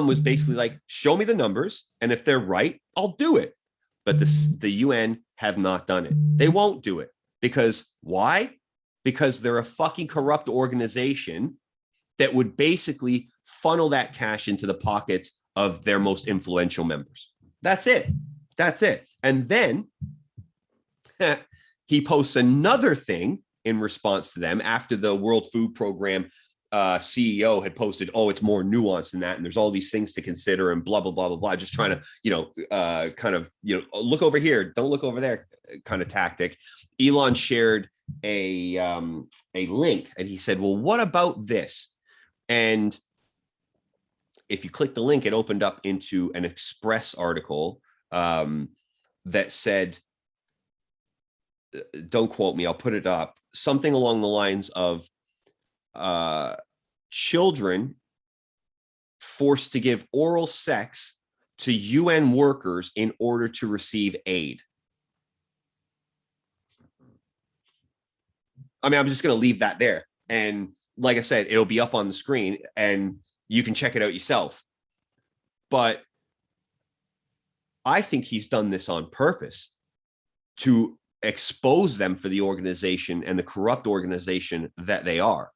A: was basically like, show me the numbers, and if they're right, I'll do it. But the UN have not done it. They won't do it. Because why? Because they're a fucking corrupt organization that would basically funnel that cash into the pockets of their most influential members. That's it. That's it. And then he posts another thing in response to them after the World Food Program CEO had posted, oh, it's more nuanced than that, and there's all these things to consider, and blah blah blah blah blah. Just trying to, kind of, look over here, don't look over there, kind of tactic. Elon shared a link, and he said, well, what about this? And if you click the link, it opened up into an Express article that said, don't quote me, I'll put it up, something along the lines of children forced to give oral sex to UN workers in order to receive aid. I mean, I'm just going to leave that there. And like I said, it'll be up on the screen and you can check it out yourself. But I think he's done this on purpose to expose them for the organization and the corrupt organization that they are.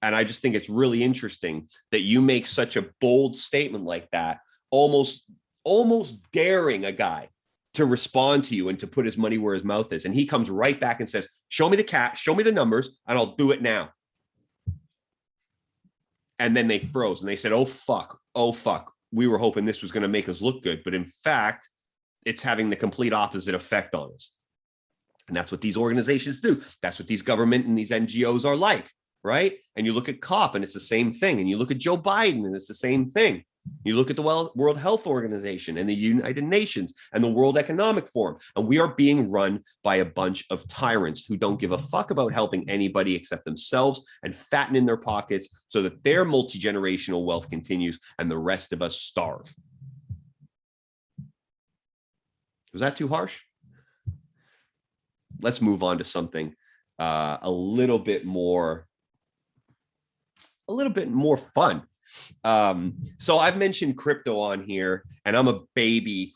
A: And I just think it's really interesting that you make such a bold statement like that, almost daring a guy to respond to you and to put his money where his mouth is. And he comes right back and says, show me the cat, show me the numbers, and I'll do it now. And then they froze and they said, oh, fuck. We were hoping this was going to make us look good. But in fact, it's having the complete opposite effect on us. And that's what these organizations do. That's what these government and these NGOs are like, right? And you look at COP and it's the same thing. And you look at Joe Biden and it's the same thing. You look at the World Health Organization and the United Nations and the World Economic Forum, and we are being run by a bunch of tyrants who don't give a fuck about helping anybody except themselves and fatten in their pockets so that their multi-generational wealth continues and the rest of us starve. Was that too harsh? Let's move on to something a little bit more fun. So I've mentioned crypto on here, and I'm a baby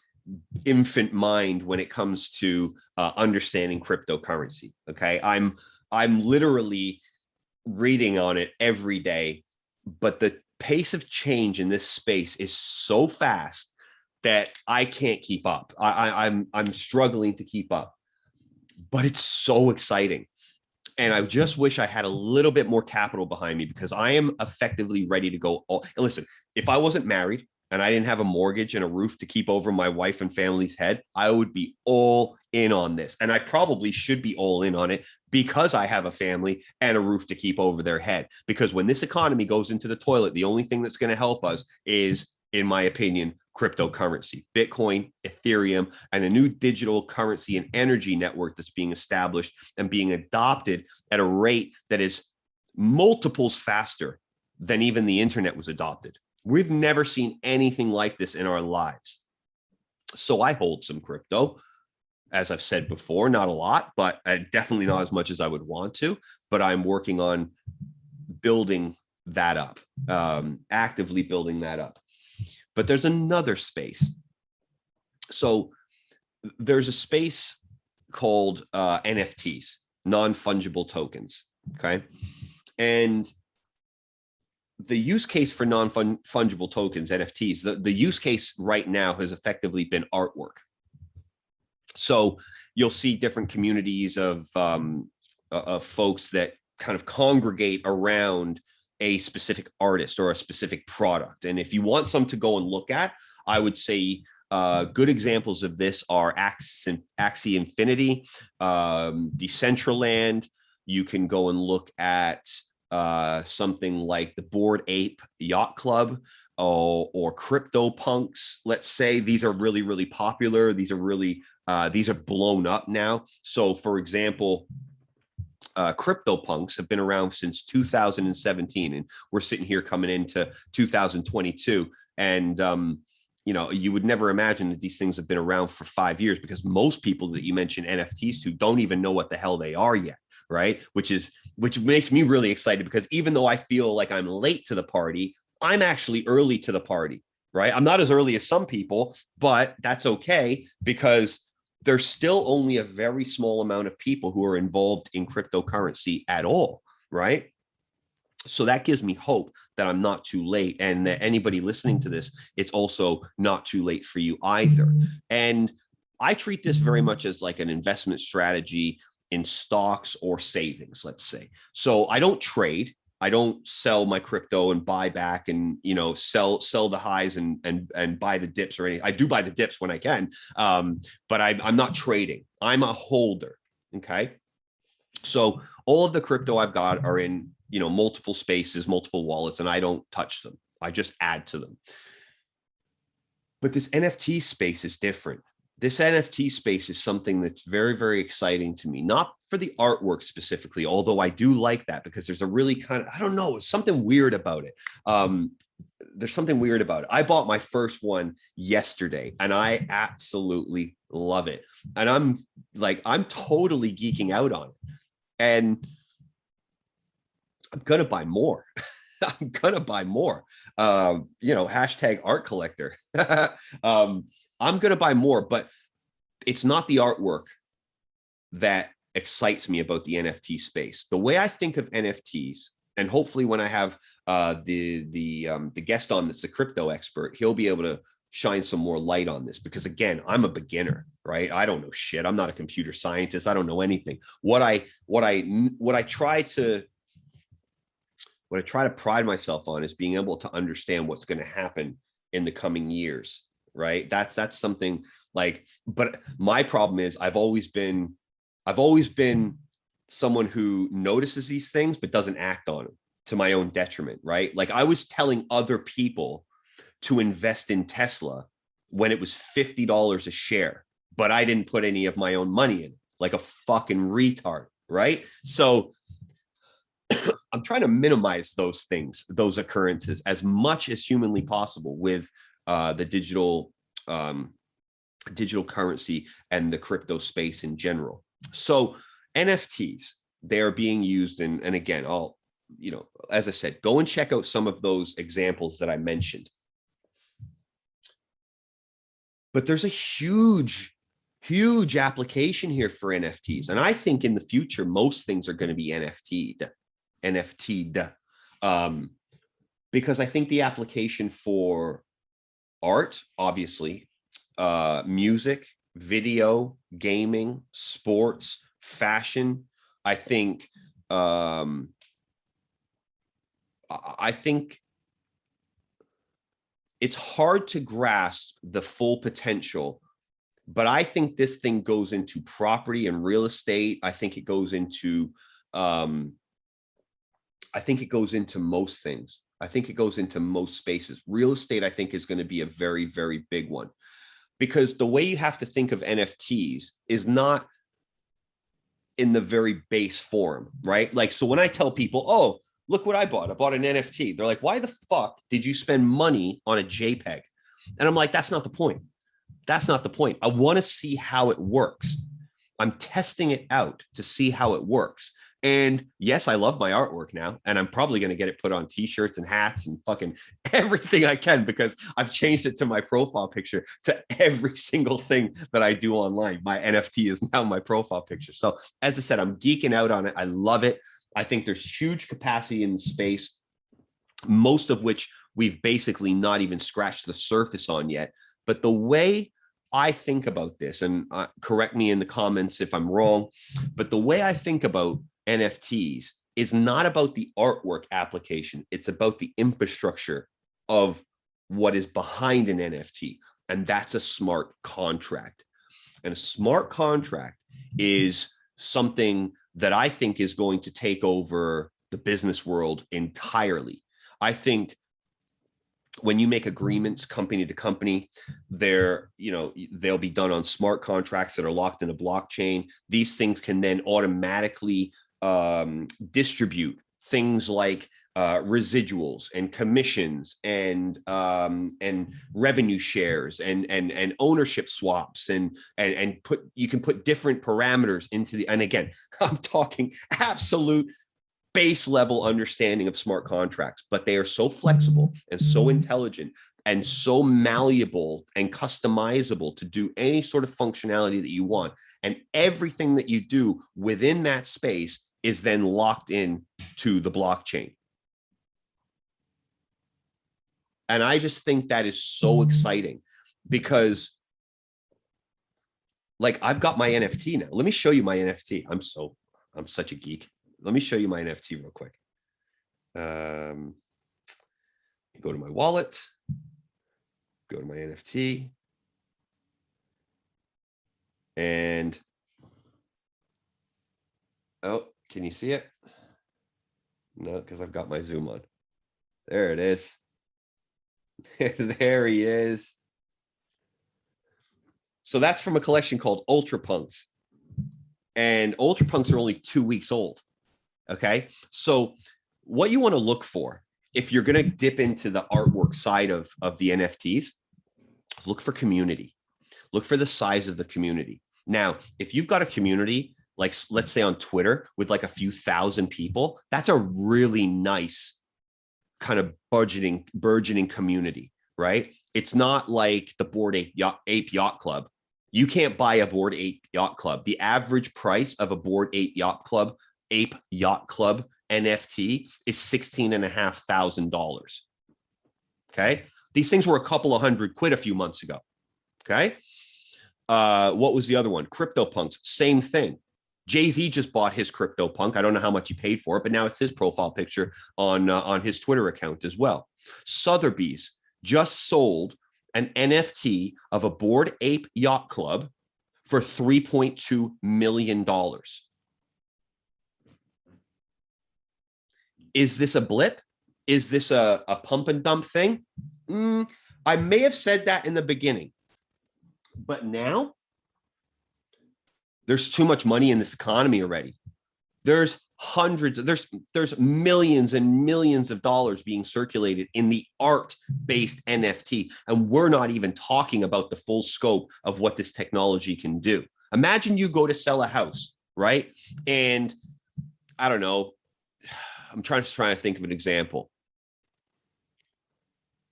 A: infant mind when it comes to understanding cryptocurrency. Okay. I'm literally reading on it every day, but the pace of change in this space is so fast that I can't keep up. I'm struggling to keep up, but it's so exciting. And I just wish I had a little bit more capital behind me, because I am effectively ready to go. And listen, if I wasn't married and I didn't have a mortgage and a roof to keep over my wife and family's head, I would be all in on this. And I probably should be all in on it because I have a family and a roof to keep over their head. Because when this economy goes into the toilet, the only thing that's going to help us is, in my opinion, cryptocurrency, Bitcoin, Ethereum, and the new digital currency and energy network that's being established and being adopted at a rate that is multiples faster than even the internet was adopted. We've never seen anything like this in our lives. So I hold some crypto, as I've said before, not a lot, but definitely not as much as I would want to, but I'm working on building that up, actively building that up. But there's another space. So there's a space called NFTs, non-fungible tokens, okay? And the use case for non-fungible tokens, NFTs, the use case right now has effectively been artwork. So you'll see different communities of folks that kind of congregate around a specific artist or a specific product. And if you want some to go and look at, I would say good examples of this are Axie Infinity, Decentraland. You can go and look at something like the Bored Ape Yacht Club, or CryptoPunks. Let's say these are really, really popular. These are blown up now. So, for example, CryptoPunks have been around since 2017, and we're sitting here coming into 2022. And you would never imagine that these things have been around for 5 years, because most people that you mention NFTs to don't even know what the hell they are yet, right? Which makes me really excited, because even though I feel like I'm late to the party, I'm actually early to the party, right? I'm not as early as some people, but that's okay, because there's still only a very small amount of people who are involved in cryptocurrency at all, right? So that gives me hope that I'm not too late, and that anybody listening to this, it's also not too late for you either. And I treat this very much as like an investment strategy in stocks or savings, let's say. So I don't trade. I don't sell my crypto and buy back and, sell the highs and buy the dips or anything. I do buy the dips when I can, but I'm not trading. I'm a holder. Okay. So all of the crypto I've got are in, multiple spaces, multiple wallets, and I don't touch them. I just add to them. But this NFT space is different. This NFT space is something that's very, very exciting to me, not for the artwork specifically, although I do like that, because there's a really kind of, I don't know, something weird about it. There's something weird about it. I bought my first one yesterday, and I absolutely love it. And I'm totally geeking out on it. And I'm going to buy more. I'm going to buy more. Hashtag art collector. I'm going to buy more, but it's not the artwork that excites me about the NFT space. The way I think of NFTs, and hopefully when I have the guest on that's a crypto expert, he'll be able to shine some more light on this, because again, I'm a beginner, right? I don't know shit. I'm not a computer scientist. I don't know anything. What I try to pride myself on is being able to understand what's going to happen in the coming years. Right. That's something like, but my problem is I've always been someone who notices these things, but doesn't act on them to my own detriment. Right. Like I was telling other people to invest in Tesla when it was $50 a share, but I didn't put any of my own money in, like a fucking retard. Right. So I'm trying to minimize those things, those occurrences, as much as humanly possible with the digital currency and the crypto space in general. So NFTs, they are being used in, and again, as I said, go and check out some of those examples that I mentioned. But there's a huge application here for NFTs. And I think in the future, most things are going to be NFT'd, because I think the application for art, obviously, music, video, gaming, sports, fashion. I think it's hard to grasp the full potential, but I think this thing goes into property and real estate. I think it goes into most things. I think it goes into most spaces. Real estate, I think, is going to be a very, very big one, because the way you have to think of NFTs is not in the very base form, right? Like, so when I tell people, oh, look what I bought an NFT, they're like, why the fuck did you spend money on a JPEG? And I'm like, that's not the point. That's not the point. I want to see how it works. I'm testing it out to see how it works. And yes, I love my artwork now, and I'm probably going to get it put on t-shirts and hats and fucking everything I can, because I've changed it to my profile picture to every single thing that I do online. My NFT is now my profile picture. So as I said, I'm geeking out on it. I love it. I think there's huge capacity in the space, most of which we've basically not even scratched the surface on yet. But the way I think about this, and correct me in the comments if I'm wrong, but the way I think about NFTs is not about the artwork application. It's about the infrastructure of what is behind an NFT. And that's a smart contract. And a smart contract is something that I think is going to take over the business world entirely. I think when you make agreements company to company, they'll be done on smart contracts that are locked in a blockchain. These things can then automatically distribute things like residuals and commissions and revenue shares and ownership swaps and you can put different parameters into the, and again, I'm talking absolute base level understanding of smart contracts, but they are so flexible and so intelligent and so malleable and customizable to do any sort of functionality that you want. And everything that you do within that space is then locked in to the blockchain. And I just think that is so exciting because, like, I've got my NFT now. Let me show you my NFT. I'm such a geek. Let me show you my NFT real quick. Go to my wallet, go to my NFT, and oh, can you see it? No, because I've got my zoom on. There it is. There he is. So that's from a collection called Ultra Punks. And Ultra Punks are only 2 weeks old. Okay. So what you want to look for, if you're going to dip into the artwork side of the NFTs, look for community. Look for the size of the community. Now, if you've got a community, like let's say on Twitter with like a few thousand people, that's a really nice kind of burgeoning community, right? It's not like the Bored Ape Yacht Club. You can't buy a Bored Ape Yacht Club. The average price of a Bored Ape Yacht Club NFT is $16,500. Okay. These things were a couple of $100 a few months ago. Okay. What was the other one? CryptoPunks, same thing. Jay-Z just bought his CryptoPunk. I don't know how much he paid for it, but now it's his profile picture on his Twitter account as well. Sotheby's just sold an NFT of a Bored Ape Yacht Club for $3.2 million. Is this a blip? Is this a pump and dump thing? I may have said that in the beginning, but now there's too much money in this economy already. There's there's millions and millions of dollars being circulated in the art-based NFT. And we're not even talking about the full scope of what this technology can do. Imagine you go to sell a house, right? And I don't know, I'm trying to think of an example.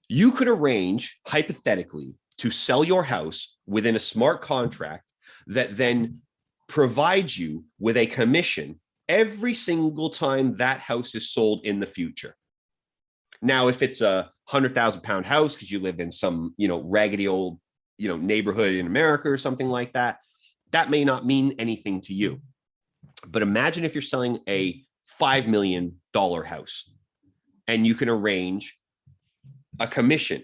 A: You could arrange, hypothetically, to sell your house within a smart contract that then provides you with a commission every single time that house is sold in the future. Now, if it's a £100,000 house because you live in some, raggedy old, neighborhood in America or something like that, that may not mean anything to you. But imagine if you're selling a $5 million house and you can arrange a commission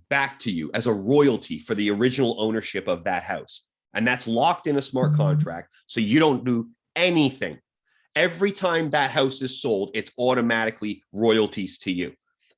A: back to you as a royalty for the original ownership of that house. And that's locked in a smart contract. So you don't do anything. Every time that house is sold, it's automatically royalties to you.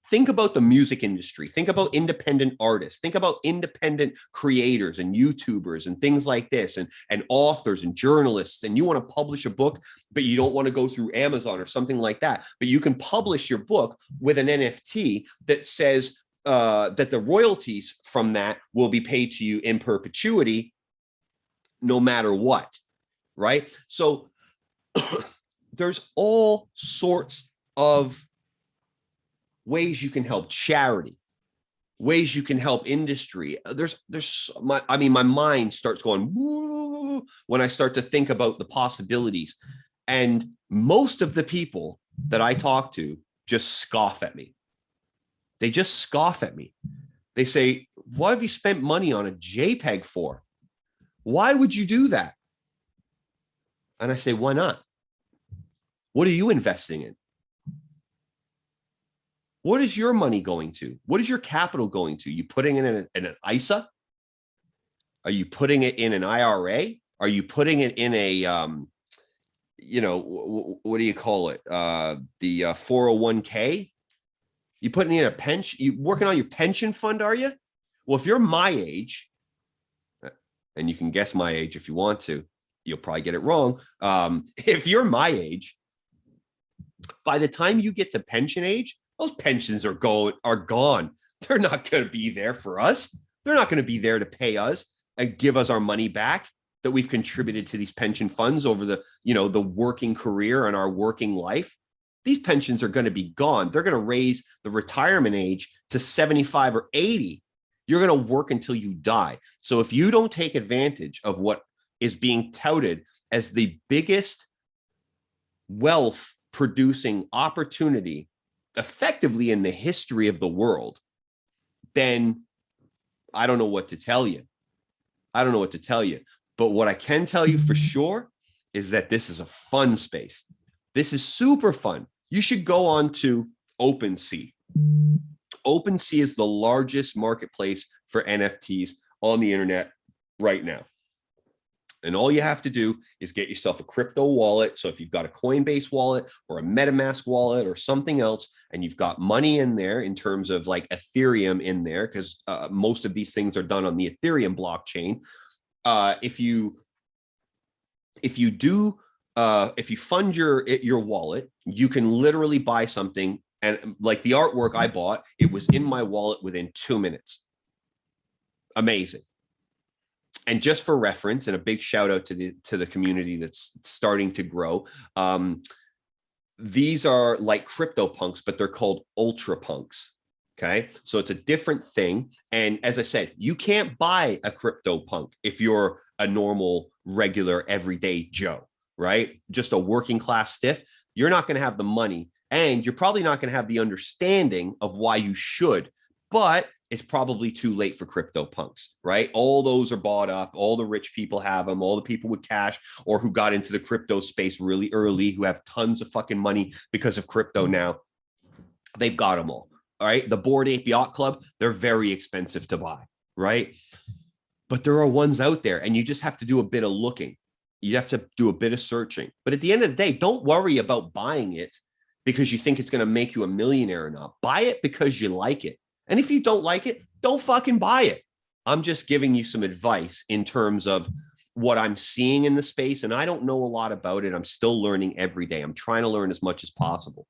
A: Think about the music industry. Think about independent artists. Think about independent creators and YouTubers and things like this, and authors and journalists. And you want to publish a book, but you don't want to go through Amazon or something like that. But you can publish your book with an NFT that says that the royalties from that will be paid to you in perpetuity, no matter what, right? So there's all sorts of ways you can help charity, ways you can help industry. My mind starts going woo when I start to think about the possibilities. And most of the people that I talk to just scoff at me. They just scoff at me. They say, "What have you spent money on a JPEG for? Why would you do that?" And I say, "Why not? What are you investing in? What is your money going to? What is your capital going to? You putting it in an ISA? Are you putting it in an IRA? Are you putting it in a what do you call it? The 401k. You putting in a pension? You working on your pension fund? Are you? Well, if you're my age, and you can guess my age if you want to, you'll probably get it wrong. If you're my age, by the time you get to pension age, those pensions are gone. They're not going to be there for us. They're not going to be there to pay us and give us our money back that we've contributed to these pension funds over the working career and our working life. These pensions are going to be gone. They're going to raise the retirement age to 75 or 80. You're going to work until you die. So if you don't take advantage of what is being touted as the biggest wealth producing opportunity effectively in the history of the world, then I don't know what to tell you. But what I can tell you for sure is that this is a fun space. This is super fun. You should go on to OpenSea. OpenSea is the largest marketplace for NFTs on the internet right now. And all you have to do is get yourself a crypto wallet. So if you've got a Coinbase wallet or a MetaMask wallet or something else, and you've got money in there in terms of like Ethereum in there, because most of these things are done on the Ethereum blockchain. If you fund your wallet, you can literally buy something. And like the artwork I bought, it was in my wallet within 2 minutes. Amazing. And just for reference, and a big shout out to the community that's starting to grow. These are like CryptoPunks, but they're called Ultra Punks. Okay, so it's a different thing. And as I said, you can't buy a CryptoPunk if you're a normal, regular, everyday Joe, right? Just a working class stiff. You're not going to have the money, and you're probably not going to have the understanding of why you should. But it's probably too late for CryptoPunks, right? All those are bought up. All the rich people have them. All the people with cash or who got into the crypto space really early, who have tons of fucking money because of crypto now, they've got them all. All right. The Bored Ape Yacht Club, they're very expensive to buy, right? But there are ones out there, and you just have to do a bit of looking. You have to do a bit of searching. But at the end of the day, don't worry about buying it because you think it's going to make you a millionaire or not. Buy it because you like it. And if you don't like it, don't fucking buy it. I'm just giving you some advice in terms of what I'm seeing in the space. And I don't know a lot about it. I'm still learning every day. I'm trying to learn as much as possible.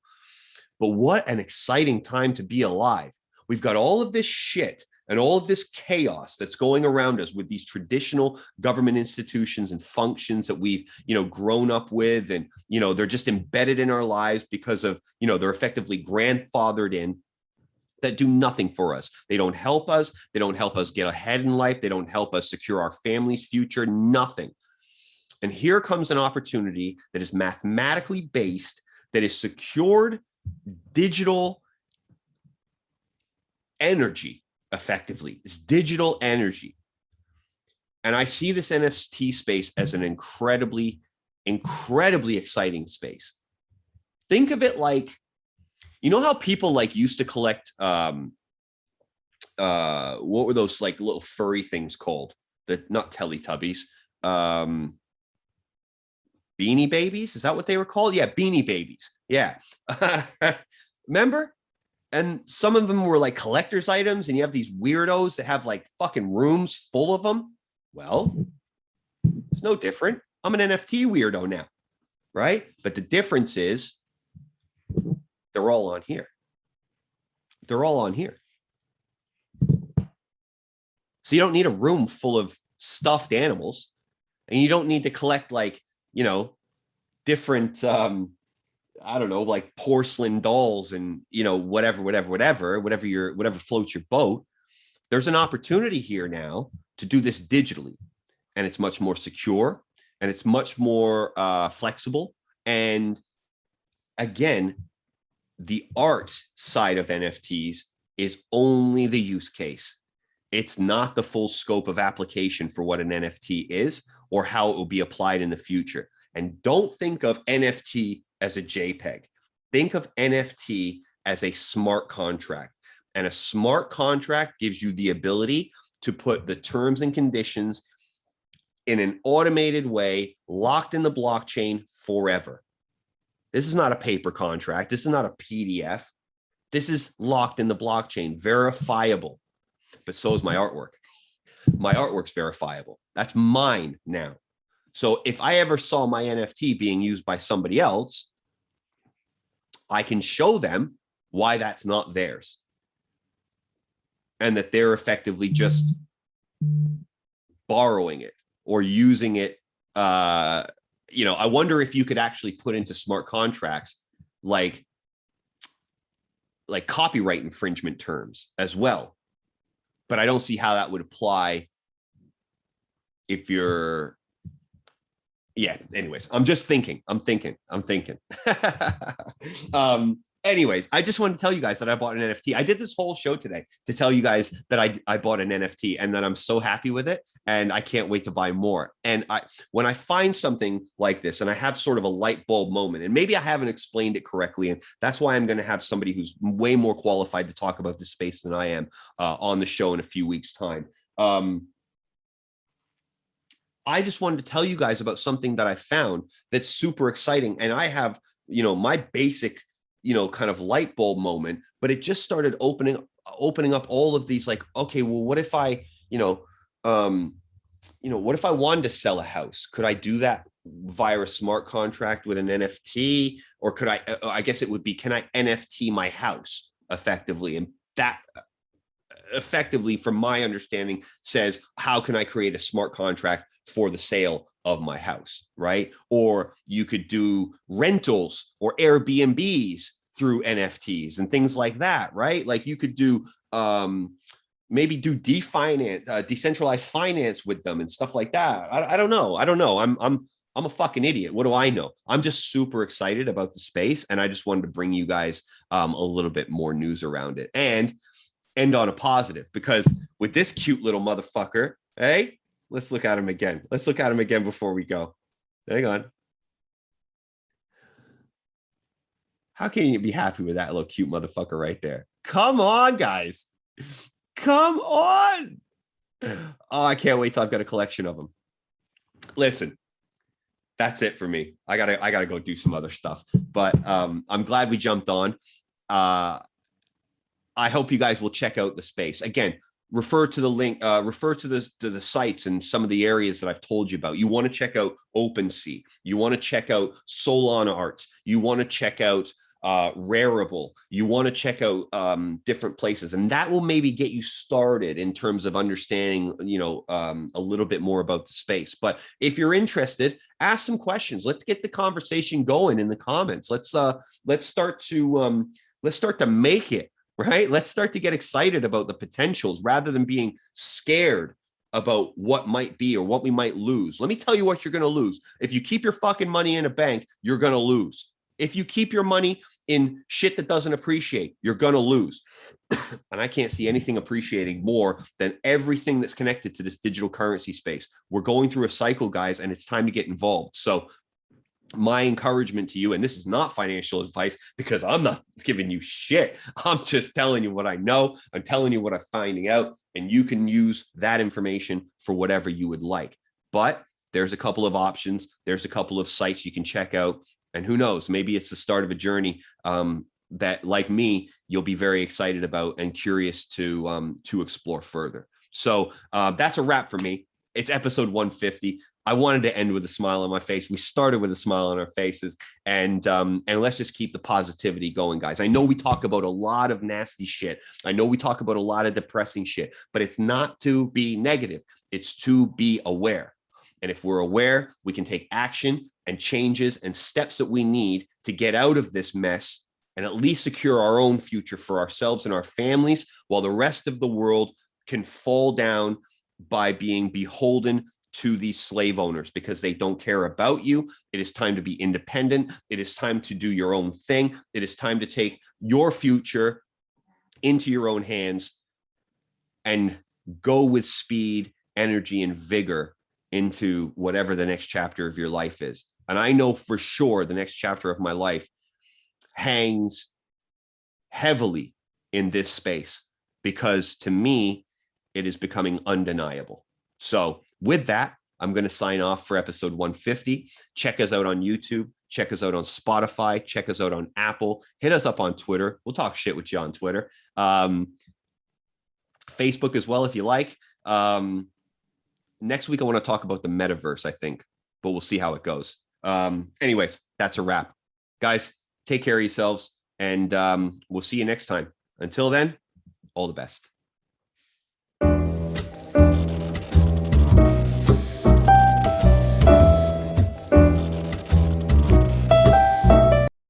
A: But what an exciting time to be alive. We've got all of this shit and all of this chaos that's going around us with these traditional government institutions and functions that we've, grown up with. And, they're just embedded in our lives because of, they're effectively grandfathered in, that do nothing for us. They don't help us. They don't help us get ahead in life. They don't help us secure our family's future, nothing. And here comes an opportunity that is mathematically based, that is secured digital energy, effectively. It's digital energy. And I see this NFT space as an incredibly, incredibly exciting space. Think of it like, how people like used to collect, what were those like little furry things called? Not Teletubbies, Beanie Babies. Is that what they were called? Yeah. Beanie Babies. Yeah. Remember? And some of them were like collector's items, and you have these weirdos that have like fucking rooms full of them. Well, it's no different. I'm an NFT weirdo now. Right. But the difference is, they're all on here. They're all on here. So you don't need a room full of stuffed animals, and you don't need to collect like, different, like porcelain dolls and, whatever floats your boat. There's an opportunity here now to do this digitally, and it's much more secure, and it's much more flexible. And again, the art side of NFTs is only the use case. It's not the full scope of application for what an NFT is or how it will be applied in the future. And don't think of NFT as a JPEG. Think of NFT as a smart contract. And a smart contract gives you the ability to put the terms and conditions in an automated way, locked in the blockchain forever. This is not a paper contract. This is not a PDF. This is locked in the blockchain, verifiable. But so is my artwork. My artwork's verifiable. That's mine now. So if I ever saw my NFT being used by somebody else, I can show them why that's not theirs. And that they're effectively just borrowing it or using it. I wonder if you could actually put into smart contracts like copyright infringement terms as well. But I don't see how that would apply if you're, anyways, I'm just thinking. Anyways, I just wanted to tell you guys that I bought an NFT. I did this whole show today to tell you guys that I bought an NFT and that I'm so happy with it. And I can't wait to buy more. And when I find something like this and I have sort of a light bulb moment, and maybe I haven't explained it correctly, and that's why I'm going to have somebody who's way more qualified to talk about this space than I am on the show in a few weeks' time. I just wanted to tell you guys about something that I found that's super exciting. And I have, my basic, kind of light bulb moment, but it just started opening up all of these, like, okay, well, what if I, what if I wanted to sell a house? Could I do that via a smart contract with an NFT? Or could I guess it would be, can I NFT my house effectively? And that effectively, from my understanding, says, how can I create a smart contract for the sale of my house, right? Or you could do rentals or Airbnbs through NFTs and things like that, right? Like you could do maybe do decentralized finance with them and stuff like that. I don't know. I'm a fucking idiot. What do I know? I'm just super excited about the space, and I just wanted to bring you guys a little bit more news around it and end on a positive, because with this cute little motherfucker, hey, let's look at him again. Let's look at him again before we go. Hang on. How can you be happy with that little cute motherfucker right there? Come on, guys. Come on. Oh, I can't wait till I've got a collection of them. Listen, that's it for me. I gotta go do some other stuff. But I'm glad we jumped on. I hope you guys will check out the space. Again, refer to the link, refer to the sites and some of the areas that I've told you about. You want to check out OpenSea. You want to check out Solana Art. You want to check out Rarible. You want to check out different places, and that will maybe get you started in terms of understanding, a little bit more about the space. But if you're interested, ask some questions. Let's get the conversation going in the comments. Let's start to make it. Right? Let's start to get excited about the potentials rather than being scared about what might be or what we might lose. Let me tell you what you're going to lose. If you keep your fucking money in a bank, you're going to lose. If you keep your money in shit that doesn't appreciate, you're going to lose. And I can't see anything appreciating more than everything that's connected to this digital currency space. We're going through a cycle, guys, and it's time to get involved. So my encouragement to you, and this is not financial advice because I'm not giving you shit. I'm just telling you what I know. I'm telling you what I'm finding out, and you can use that information for whatever you would like. But there's a couple of options. There's a couple of sites you can check out, and who knows, maybe it's the start of a journey that, like me, you'll be very excited about and curious to explore further. So that's a wrap for me. It's episode 150. I wanted to end with a smile on my face. We started with a smile on our faces, and let's just keep the positivity going, guys. I know we talk about a lot of nasty shit. I know we talk about a lot of depressing shit, but it's not to be negative. It's to be aware. And if we're aware, we can take action and changes and steps that we need to get out of this mess and at least secure our own future for ourselves and our families, while the rest of the world can fall down by being beholden to these slave owners because they don't care about you. It is time to be independent. It is time to do your own thing. It is time to take your future into your own hands and go with speed, energy, and vigor into whatever the next chapter of your life is. And I know for sure the next chapter of my life hangs heavily in this space, because to me, it is becoming undeniable. So with that, I'm going to sign off for episode 150. Check us out on YouTube. Check us out on Spotify. Check us out on Apple. Hit us up on Twitter. We'll talk shit with you on Twitter. Facebook as well, if you like. Next week, I want to talk about the metaverse, I think, but we'll see how it goes. Anyways, that's a wrap. Guys, take care of yourselves, and we'll see you next time. Until then, all the best.